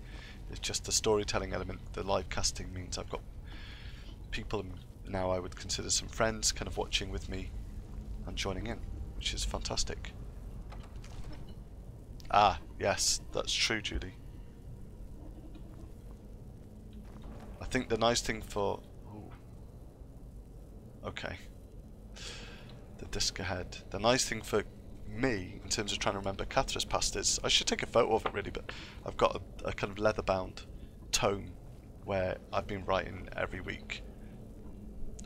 It's just the storytelling element. The live casting means I've got people now I would consider some friends kind of watching with me and joining in, which is fantastic. Ah, yes, that's true, Judy. I think the nice thing for... Ooh. Okay. The disc ahead. The nice thing for me, in terms of trying to remember Kathra's past, is... I should take a photo of it, really, but I've got a kind of leather-bound tome where I've been writing every week,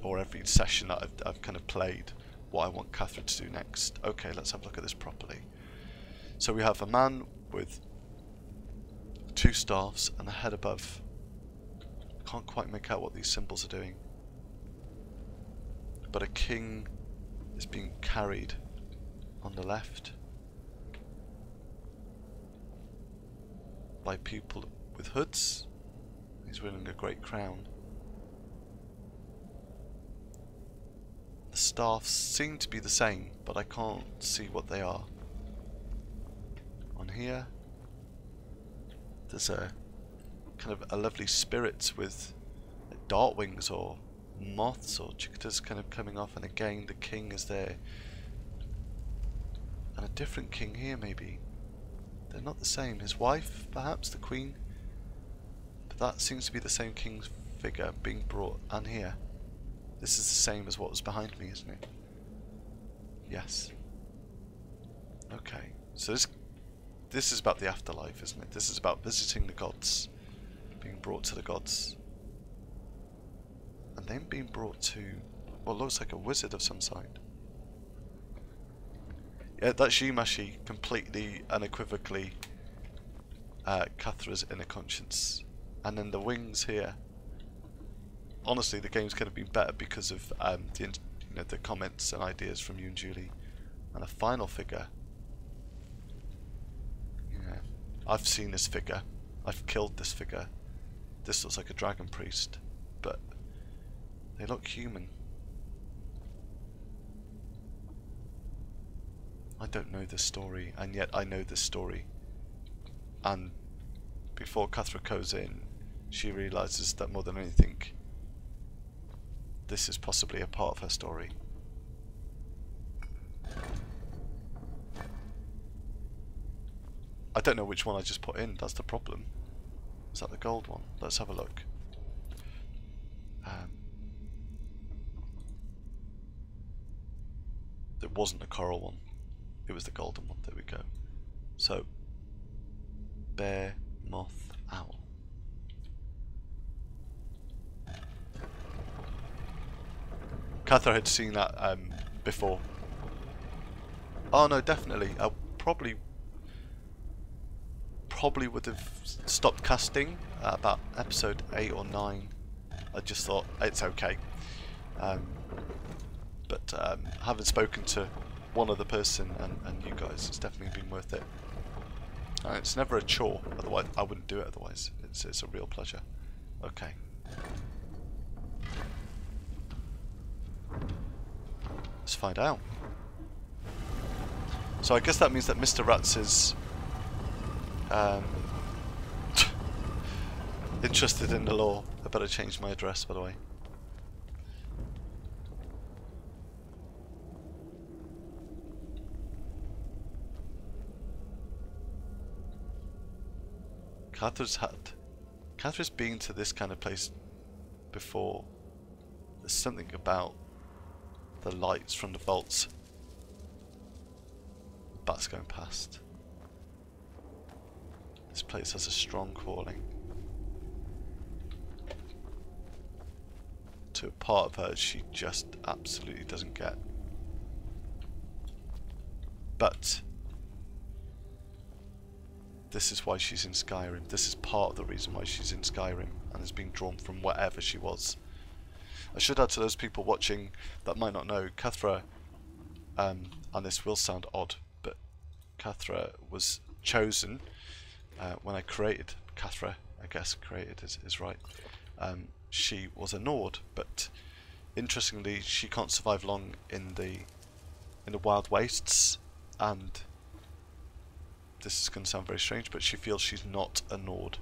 or every session that I've kind of played, what I want Kathra to do next. Okay, let's have a look at this properly. So we have a man with two staffs and a head above. Can't quite make out what these symbols are doing. But a king is being carried on the left by people with hoods. He's wearing a great crown. The staffs seem to be the same, but I can't see what they are. On here, there's a kind of a lovely spirit with dart wings or moths or cicadas kind of coming off, and again the king is there. And a different king here, maybe. They're not the same. His wife, perhaps, the queen. But that seems to be the same king's figure being brought. And here. This is the same as what was behind me, isn't it? Yes. Okay. So this is about the afterlife, isn't it? This is about visiting the gods. Being brought to the gods. And then being brought to what looks like a wizard of some sort. Yeah, that's Yimashi, completely unequivocally Kathra's inner conscience. And then the wings here. Honestly, the game's going to be better because of the comments and ideas from you and Julie. And a final figure. Yeah, I've seen this figure. I've killed this figure. This looks like a dragon priest, but they look human. I don't know this story, and yet I know this story. And before Kathra goes in, she realises that more than anything, this is possibly a part of her story. I don't know which one I just put in, that's the problem. Is that the gold one? Let's have a look. It wasn't the coral one. It was the golden one. There we go. So, bear, moth, owl. Kathra had seen that before. Oh no, definitely. I probably would have stopped casting at about episode 8 or 9. I just thought it's okay. But having spoken to one other person and you guys, it's definitely been worth it. It's never a chore, otherwise I wouldn't do it otherwise. It's a real pleasure. Okay. Let's find out. So I guess that means that Mr. Rats is interested in the lore. I better change my address, by the way. Kathra's been to this kind of place before. There's something about the lights from the bolts. Bats going past. This place has a strong calling to a part of her she just absolutely doesn't get. But this is why she's in Skyrim. This is part of the reason why she's in Skyrim and has been drawn from wherever she was. I should add to those people watching that might not know, Kathra, and this will sound odd, but Kathra was chosen when I created Kathra, I guess created is right. She was a Nord, but interestingly she can't survive long in the wild wastes, and this is going to sound very strange, but she feels she's not a Nord.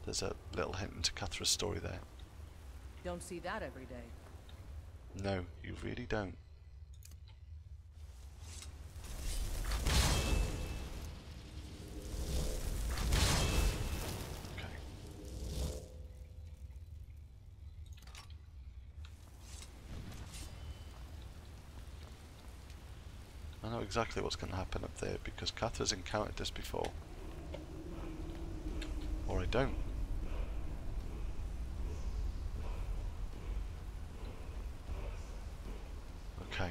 There's a little hint into Kathra's story there. Don't see that every day. No, you really don't. Okay. I know exactly what's going to happen up there because Kathra's encountered this before. Or I don't. Okay.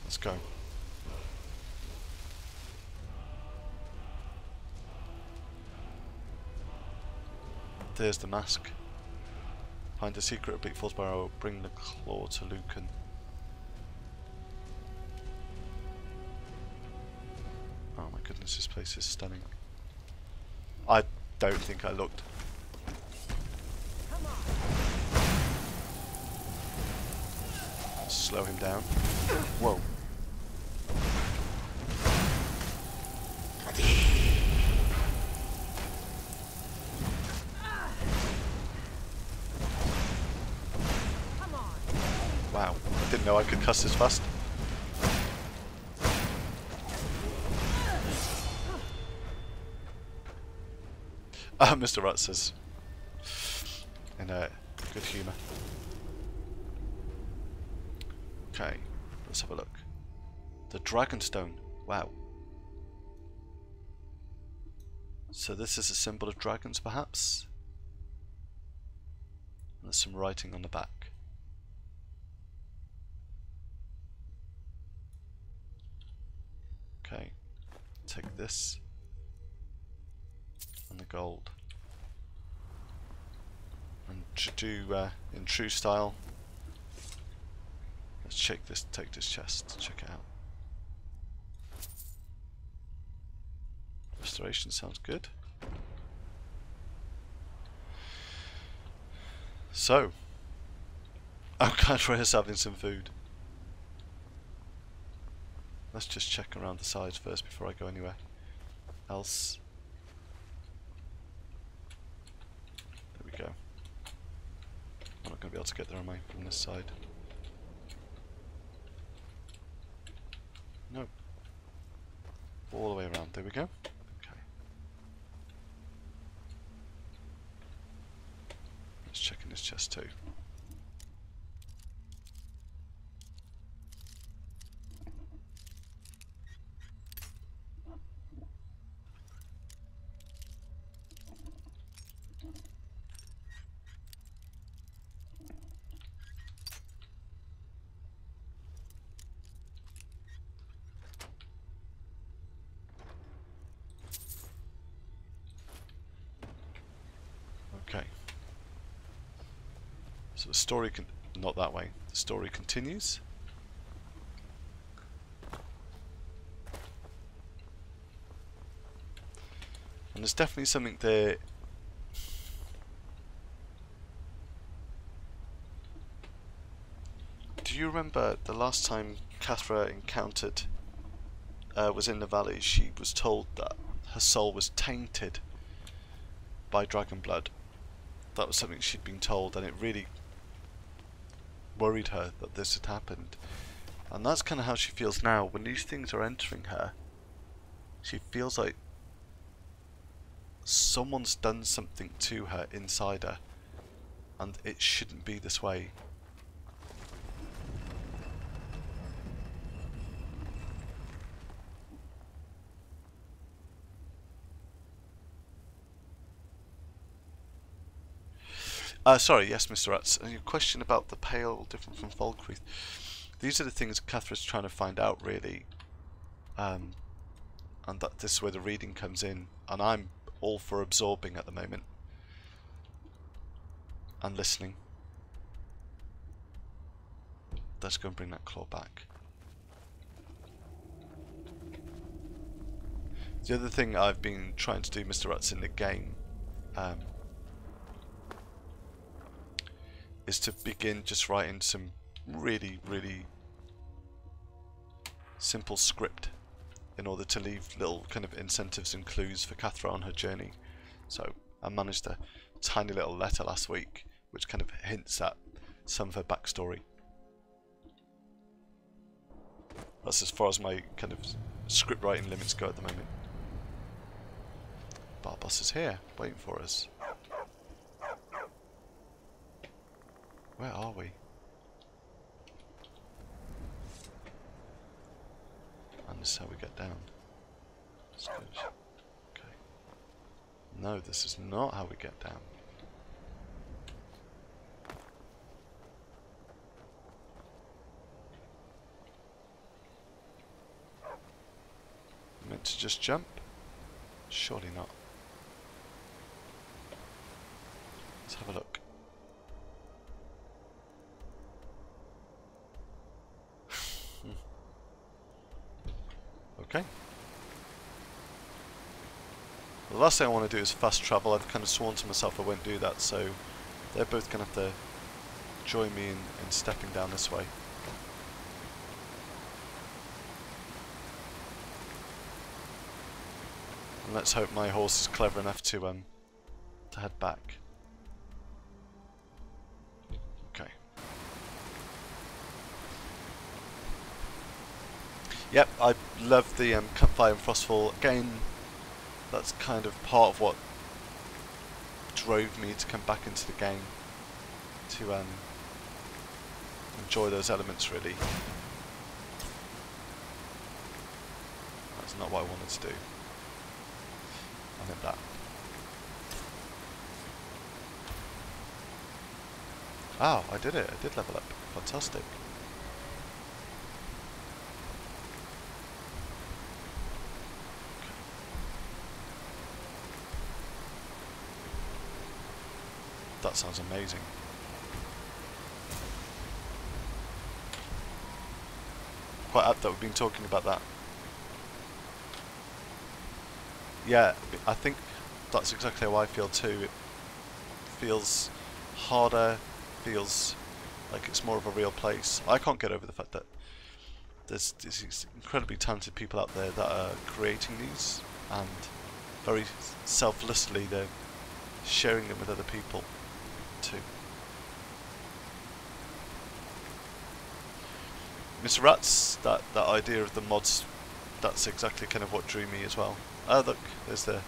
Let's go. There's the mask. Find the secret of Bleak Falls Barrow. Bring the claw to Lucan. Oh my goodness, this place is stunning. I don't think I looked. Slow him down. Whoa. Wow, I didn't know I could cuss this fast. Mr. Rat says, in a good humour. Okay, let's have a look. The Dragonstone. Wow. So this is a symbol of dragons, perhaps? There's some writing on the back. Okay, take this and the gold. And to do in true style, let's check this. Take this chest. Check it out. Restoration sounds good. So, I'm glad Rhea's having some food. Let's just check around the sides first before I go anywhere else. There we go. I'm not going to be able to get there, am I, from this side? No. All the way around. There we go. Okay. Let's check in this chest too. Okay. So the story not that way. The story continues. And there's definitely something there. Do you remember the last time Kathra encountered was in the valley? She was told that her soul was tainted by dragon blood. That was something she'd been told, and it really worried her that this had happened. And that's kind of how she feels now. When these things are entering her, she feels like someone's done something to her inside her, and it shouldn't be this way. Sorry, yes, Mr. Rats. And your question about the pale different from Falkreath. These are the things Kathra's trying to find out, really. And that this is where the reading comes in. And I'm all for absorbing at the moment. And listening. Let's go and bring that claw back. The other thing I've been trying to do, Mr. Rats, in the game, is to begin just writing some really simple script in order to leave little kind of incentives and clues for Kathra on her journey. So I managed a tiny little letter last week which kind of hints at some of her backstory. That's as far as my kind of script writing limits go at the moment. Barboss is here, waiting for us. Where are we? And this is how we get down. That's good. Okay. No, this is not how we get down. Meant to just jump? Surely not. Let's have a look. Okay. The last thing I want to do is fast travel. I've kind of sworn to myself I won't do that, so they're both going to have to join me in stepping down this way. And let's hope my horse is clever enough to head back. Okay. Yep, I love the Campfire and Frostfall. Again, that's kind of part of what drove me to come back into the game, to enjoy those elements, really. That's not what I wanted to do. I meant that. Oh, I did it. I did level up. Fantastic. That sounds amazing. Quite apt that we've been talking about that. Yeah, I think that's exactly how I feel too. It feels harder, feels like it's more of a real place. I can't get over the fact that there's these incredibly talented people out there that are creating these, and very selflessly they're sharing them with other people too. Mr. Rats, that idea of the mods, that's exactly kind of what drew me as well. Oh look, there's the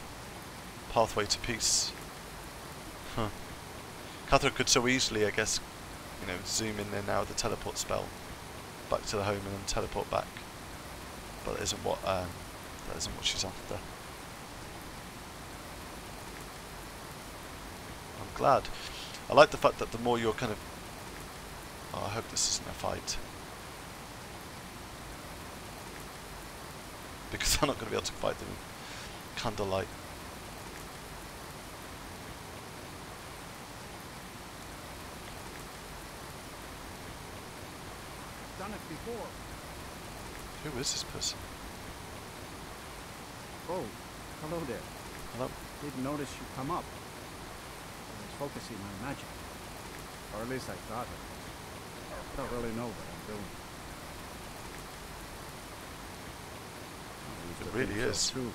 pathway to peace. Huh. Kathra could so easily, I guess, you know, zoom in there now with the teleport spell back to the home and then teleport back. But that isn't what she's after. I'm glad. I like the fact that the more you're kind of... Oh, I hope this isn't a fight. Because I'm not going to be able to fight them in candlelight. Done it before. Who is this person? Oh, hello there. Hello. Didn't notice you come up. I was focusing on magic. Or at least I thought it was. I don't really know what I'm doing. It really is. True.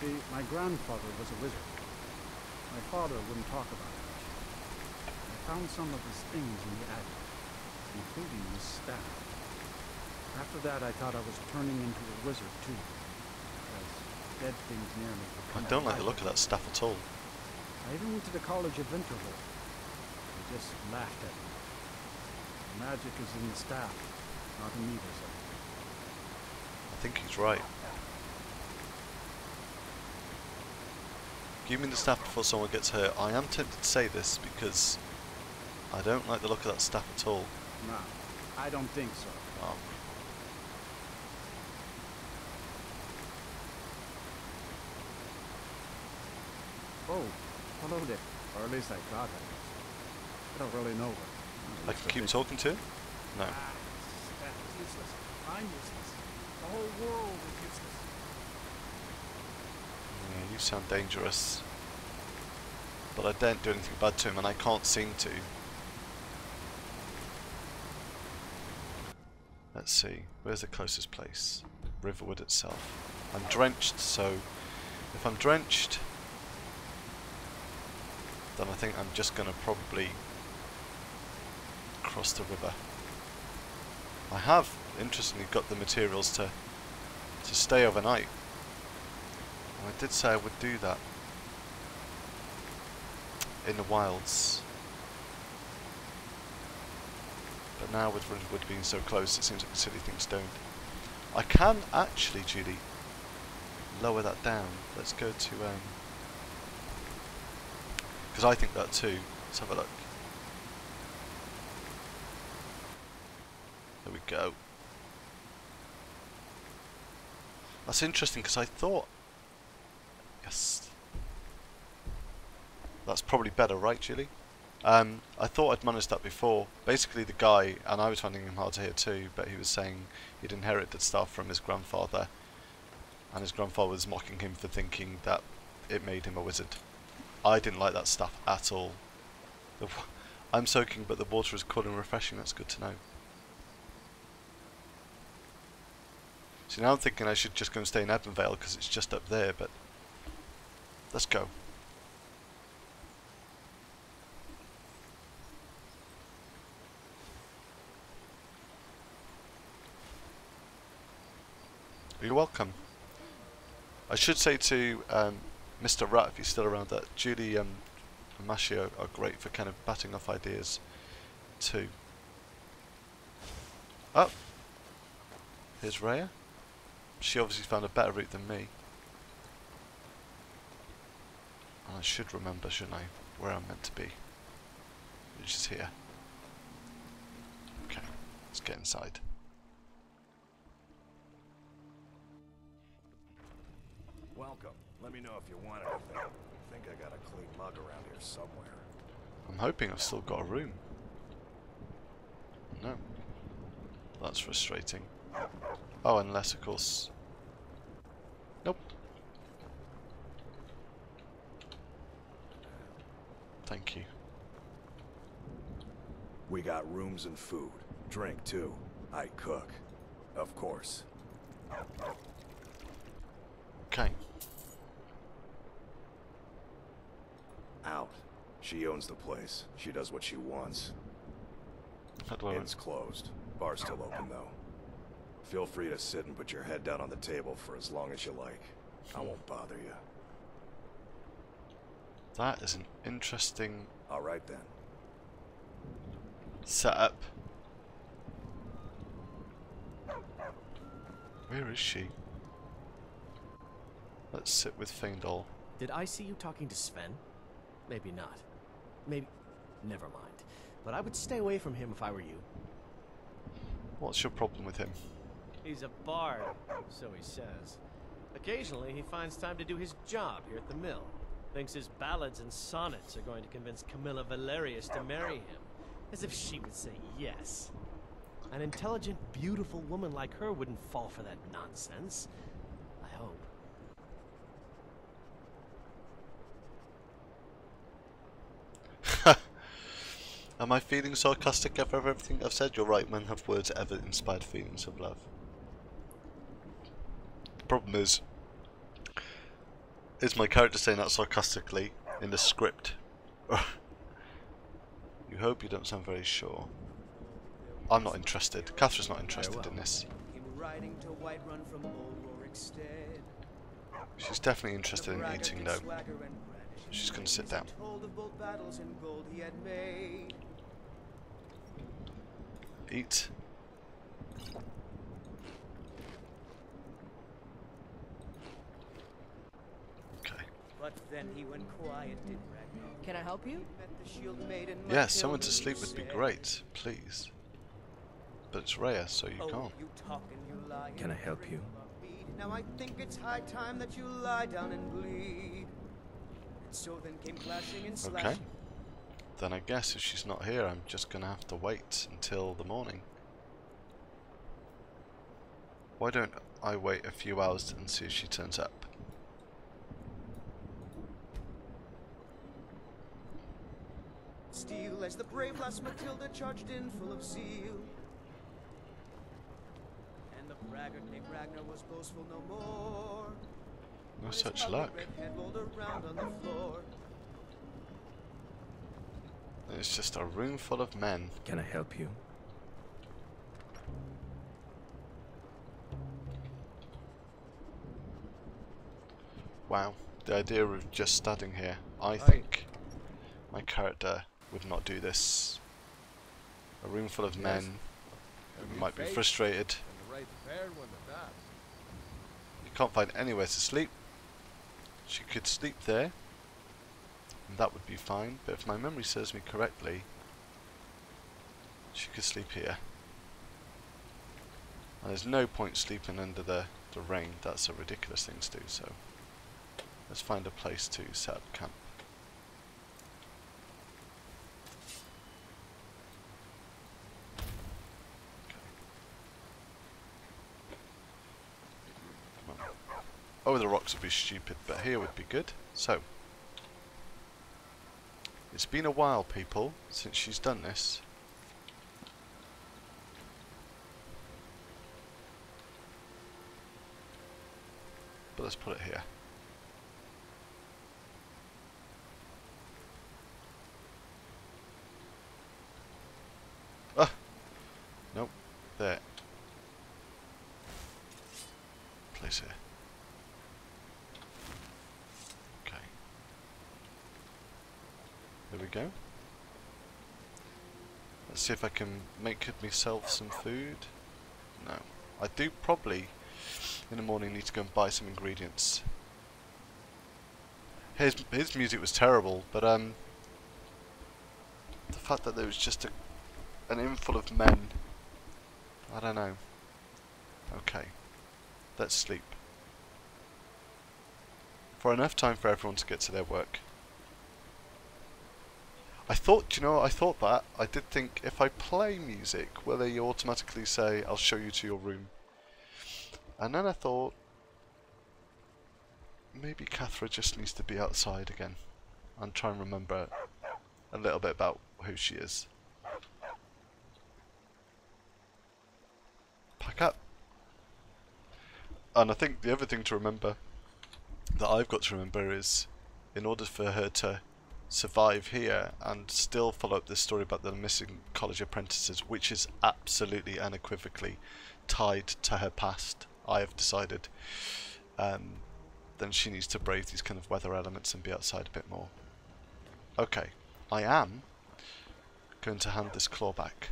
See, my grandfather was a wizard. My father wouldn't talk about it much. I found some of his things in the attic. including this staff. After that, I thought I was turning into a wizard too, because dead things near me would come I don't like alive. the look of that staff at all. I even went to the College of Winterhold. They just laughed at me. The magic is in the staff, not in me, they said. I think he's right. Give me the staff before someone gets hurt. I am tempted to say this because I don't like the look of that staff at all. No, I don't think so. Oh. Oh, hello there. Or at least I thought I was. I don't really know what. I can keep talking to him? No. That is useless. I'm useless. The whole world is useless. Yeah, you sound dangerous. But I daren't do anything bad to him and I can't seem to. Let's see, where's the closest place? Riverwood itself. I'm drenched, so if I'm drenched, then I think I'm just going to probably cross the river. I have, interestingly, got the materials to stay overnight. And I did say I would do that in the wilds. But now with Riverwood being so close, it seems like a silly thing to don't. I can actually, Judy, lower that down. Let's go to, because I think that too. Let's have a look. There we go. That's interesting because I thought, yes, that's probably better, right, Julie? I thought I'd managed that before. Basically the guy, and I was finding him hard to hear too, but he was saying he'd inherited stuff from his grandfather, and his grandfather was mocking him for thinking that it made him a wizard. I didn't like that stuff at all. I'm soaking, but the water is cool and refreshing. That's good to know. So now I'm thinking I should just go and stay in Edenvale because it's just up there, but let's go. You're welcome. I should say to Mr. Rat, if he's still around, that Julie and Mashio are great for kind of batting off ideas too. Oh! Here's Rhea. She obviously found a better route than me. And I should remember, shouldn't I, where I'm meant to be. Which is here. Okay, let's get inside. Welcome. Let me know if you want anything. I think I got a clean mug around here somewhere. I'm hoping I've still got a room. No. That's frustrating. Oh, unless of course... Nope. Thank you. We got rooms and food. Drink, too. I cook. Of course. Okay. Out. She owns the place. She does what she wants. Inn's closed. Bar's still open, though. Feel free to sit and put your head down on the table for as long as you like. I won't bother you. That is an interesting... Alright then. Setup. Where is she? Let's sit with Feindal. Did I see you talking to Sven? Maybe not. Maybe... Never mind. But I would stay away from him if I were you. What's your problem with him? He's a bard, so he says. Occasionally, he finds time to do his job here at the mill. Thinks his ballads and sonnets are going to convince Camilla Valerius to marry him. As if she would say yes. An intelligent, beautiful woman like her wouldn't fall for that nonsense. I hope. Am I feeling sarcastic over everything I've said? You're right, men have words ever inspired feelings of love. The problem is my character saying that sarcastically in the script? You hope you don't sound very sure. I'm not interested. Kathra's not interested in this. She's definitely interested in eating though. She's going to sit down. Eat. Okay. But then he went quiet, did Ragnar. Can I help you? Yeah, someone to sleep would be great, please. But it's rare, so you can't. Can I help you? Now I think it's high time that you lie down and bleed. And so then came clashing and slashing. Okay. Then I guess if she's not here, I'm just gonna have to wait until the morning. Why don't I wait a few hours and see if she turns up? Steel as the brave lass Matilda charged in full of zeal. And the braggart named Ragnar was boastful no more. No such luck. It's just a room full of men. Can I help you? Wow, the idea of just standing here. I think my character would not do this. A room full of men might be frustrated. You can't find anywhere to sleep. She could sleep there, and that would be fine, but if my memory serves me correctly, she could sleep here. And there's no point sleeping under the rain. That's a ridiculous thing to do, so let's find a place to set up camp. Oh, the rocks would be stupid, but here would be good. So, it's been a while, people, since she's done this. But let's put it here. Ah! Nope. There. Place here. There we go. Let's see if I can make myself some food. No. I do probably, in the morning, need to go and buy some ingredients. His music was terrible, but the fact that there was just an inn full of men, I don't know. Okay. Let's sleep. For enough time for everyone to get to their work. I thought, you know, I thought that. I did think, if I play music, will they automatically say, I'll show you to your room? And then I thought, maybe Kathra just needs to be outside again. And try and remember a little bit about who she is. Pack up. And I think the other thing to remember, that I've got to remember, is in order for her to survive here and still follow up this story about the missing college apprentices, which is absolutely unequivocally tied to her past, I have decided, then she needs to brave these kind of weather elements and be outside a bit more. Okay, I am going to hand this claw back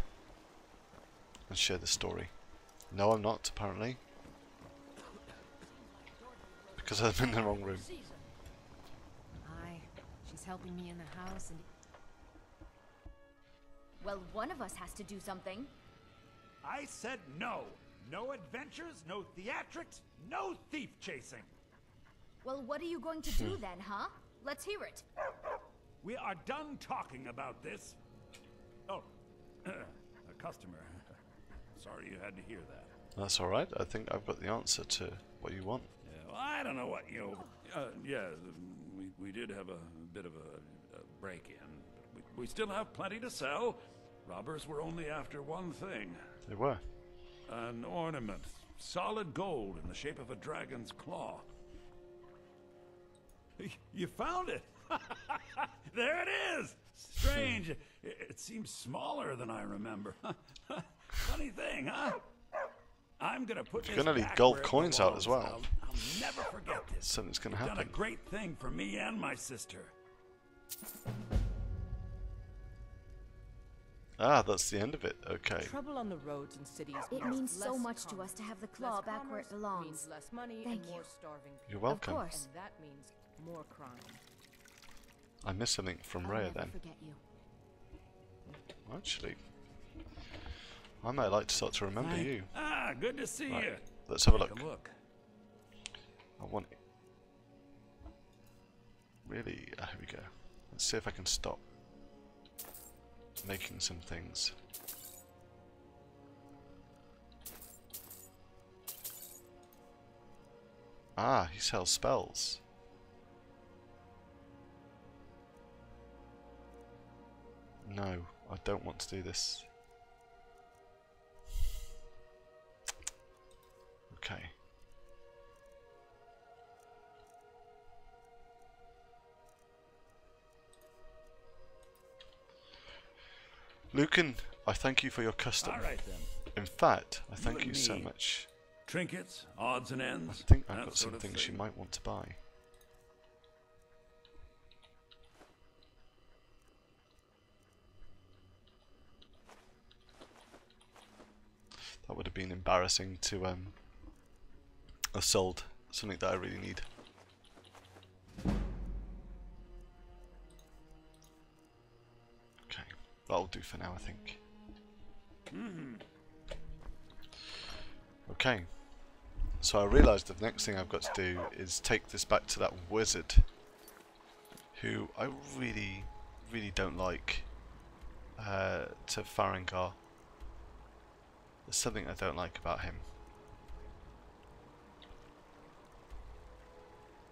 and share the story. No, I'm not, apparently, because I'm in the wrong room. Helping me in the house and... Well, one of us has to do something. I said no. No adventures, no theatrics, no thief chasing. Well, what are you going to do then, huh? Let's hear it. We are done talking about this. Oh, a customer. Sorry you had to hear that. That's alright. I think I've got the answer to what you want. Yeah, well, I don't know what, you know... yeah, we did have a bit of a break-in. We still have plenty to sell. Robbers were only after one thing. They were. An ornament. Solid gold in the shape of a dragon's claw. You found it! There it is! Strange. It seems smaller than I remember. Funny thing, huh? I'm gonna put You're gonna leave gold coins out as well. I'll never forget this. Something's gonna You've happen. done a great thing for me and my sister. Ah, that's the end of it. Okay. Trouble on the roads and cities. It means so much to us to have the claw back where it belongs. Means less money Thank and you. more starving people. You're welcome. Of course. And that means more crime. I missed something from I'll Rhea never then. forget you. Actually, I might like to start to remember you. Ah, good to see Right, you. let's have a Take look. a look. I want it. Really, here we go. Let's see if I can stop making some things. Ah, he sells spells. No, I don't want to do this. Okay. Lucan, I thank you for your custom. All right, then. In fact, I thank and you so me. much. Trinkets, odds and ends. I think I've that got sort some of things you thing. might want to buy. That would have been embarrassing to have sold something that I really need. Okay, that'll do for now, I think. Okay, so I realised the next thing I've got to do is take this back to that wizard, who I really, really don't like, to Farengar. There's something I don't like about him.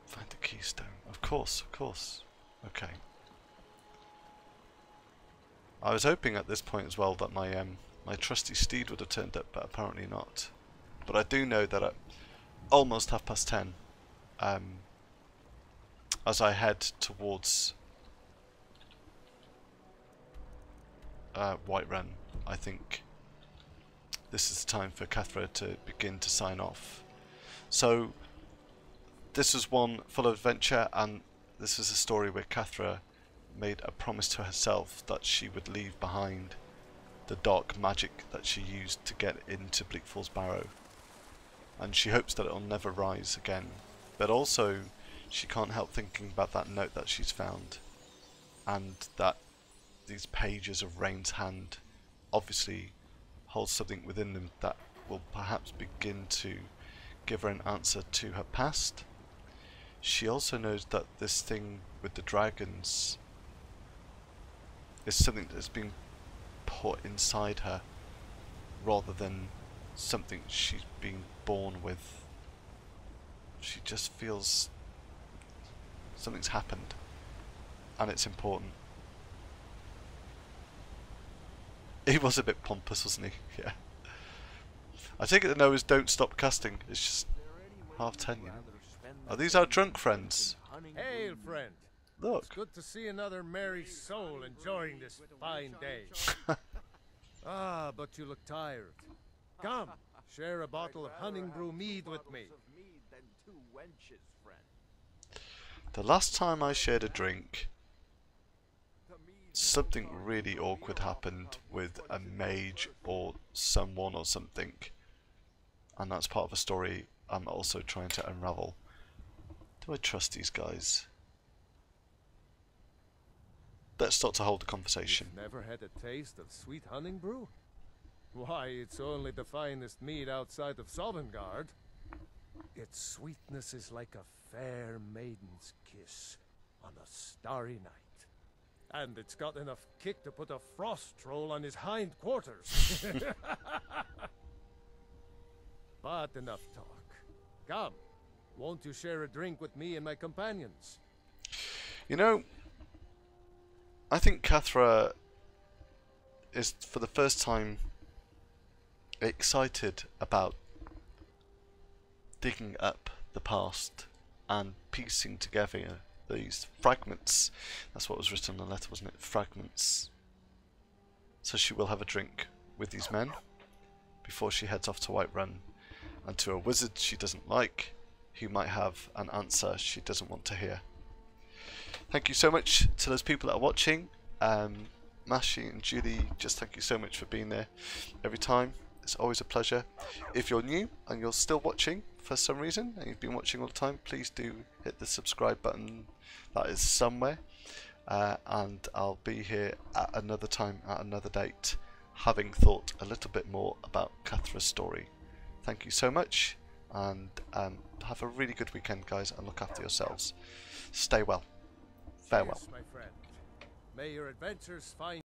Find the keystone. Of course, of course. Okay. I was hoping at this point as well that my my trusty steed would have turned up, but apparently not. But I do know that at almost 10:30, as I head towards Whiterun, I think this is the time for Kathra to begin to sign off. So this was one full of adventure, and this is a story where Kathra made a promise to herself that she would leave behind the dark magic that she used to get into Bleak Falls Barrow, and she hopes that it'll never rise again. But also she can't help thinking about that note that she's found, and that these pages of Rain's hand obviously hold something within them that will perhaps begin to give her an answer to her past. She also knows that this thing with the dragons is something that's been put inside her rather than something she's been born with. She just feels something's happened and it's important. He was a bit pompous, wasn't he? Yeah. I take it the Noahs don't stop casting. It's just 10:30, you know. Are these our drunk friends? Hail, friend. Look. It's good to see another merry soul enjoying this fine day. Ah, but you look tired. Come, share a bottle of honey brew mead with me. The last time I shared a drink, something really awkward happened with a mage or someone or something, and that's part of a story I'm also trying to unravel. Do I trust these guys? Let's start to hold a conversation. You've never had a taste of sweet honey brew? Why, it's only the finest mead outside of Sovngarde. Its sweetness is like a fair maiden's kiss on a starry night. And it's got enough kick to put a frost troll on his hind quarters. But enough talk. Come, won't you share a drink with me and my companions? You know, I think Kathra is for the first time excited about digging up the past and piecing together these fragments. That's what was written on the letter, wasn't it? Fragments. So she will have a drink with these men. before she heads off to Whiterun, and to a wizard she doesn't like, who might have an answer she doesn't want to hear. Thank you so much to those people that are watching. Mashi and Julie, just thank you so much for being there every time. It's always a pleasure. If you're new and you're still watching for some reason, and you've been watching all the time, please do hit the subscribe button that is somewhere. And I'll be here at another time, at another date, having thought a little bit more about Kathra's story. Thank you so much, and have a really good weekend, guys, and look after yourselves. Stay well. Farewell. Cheers, my friend. May your adventures find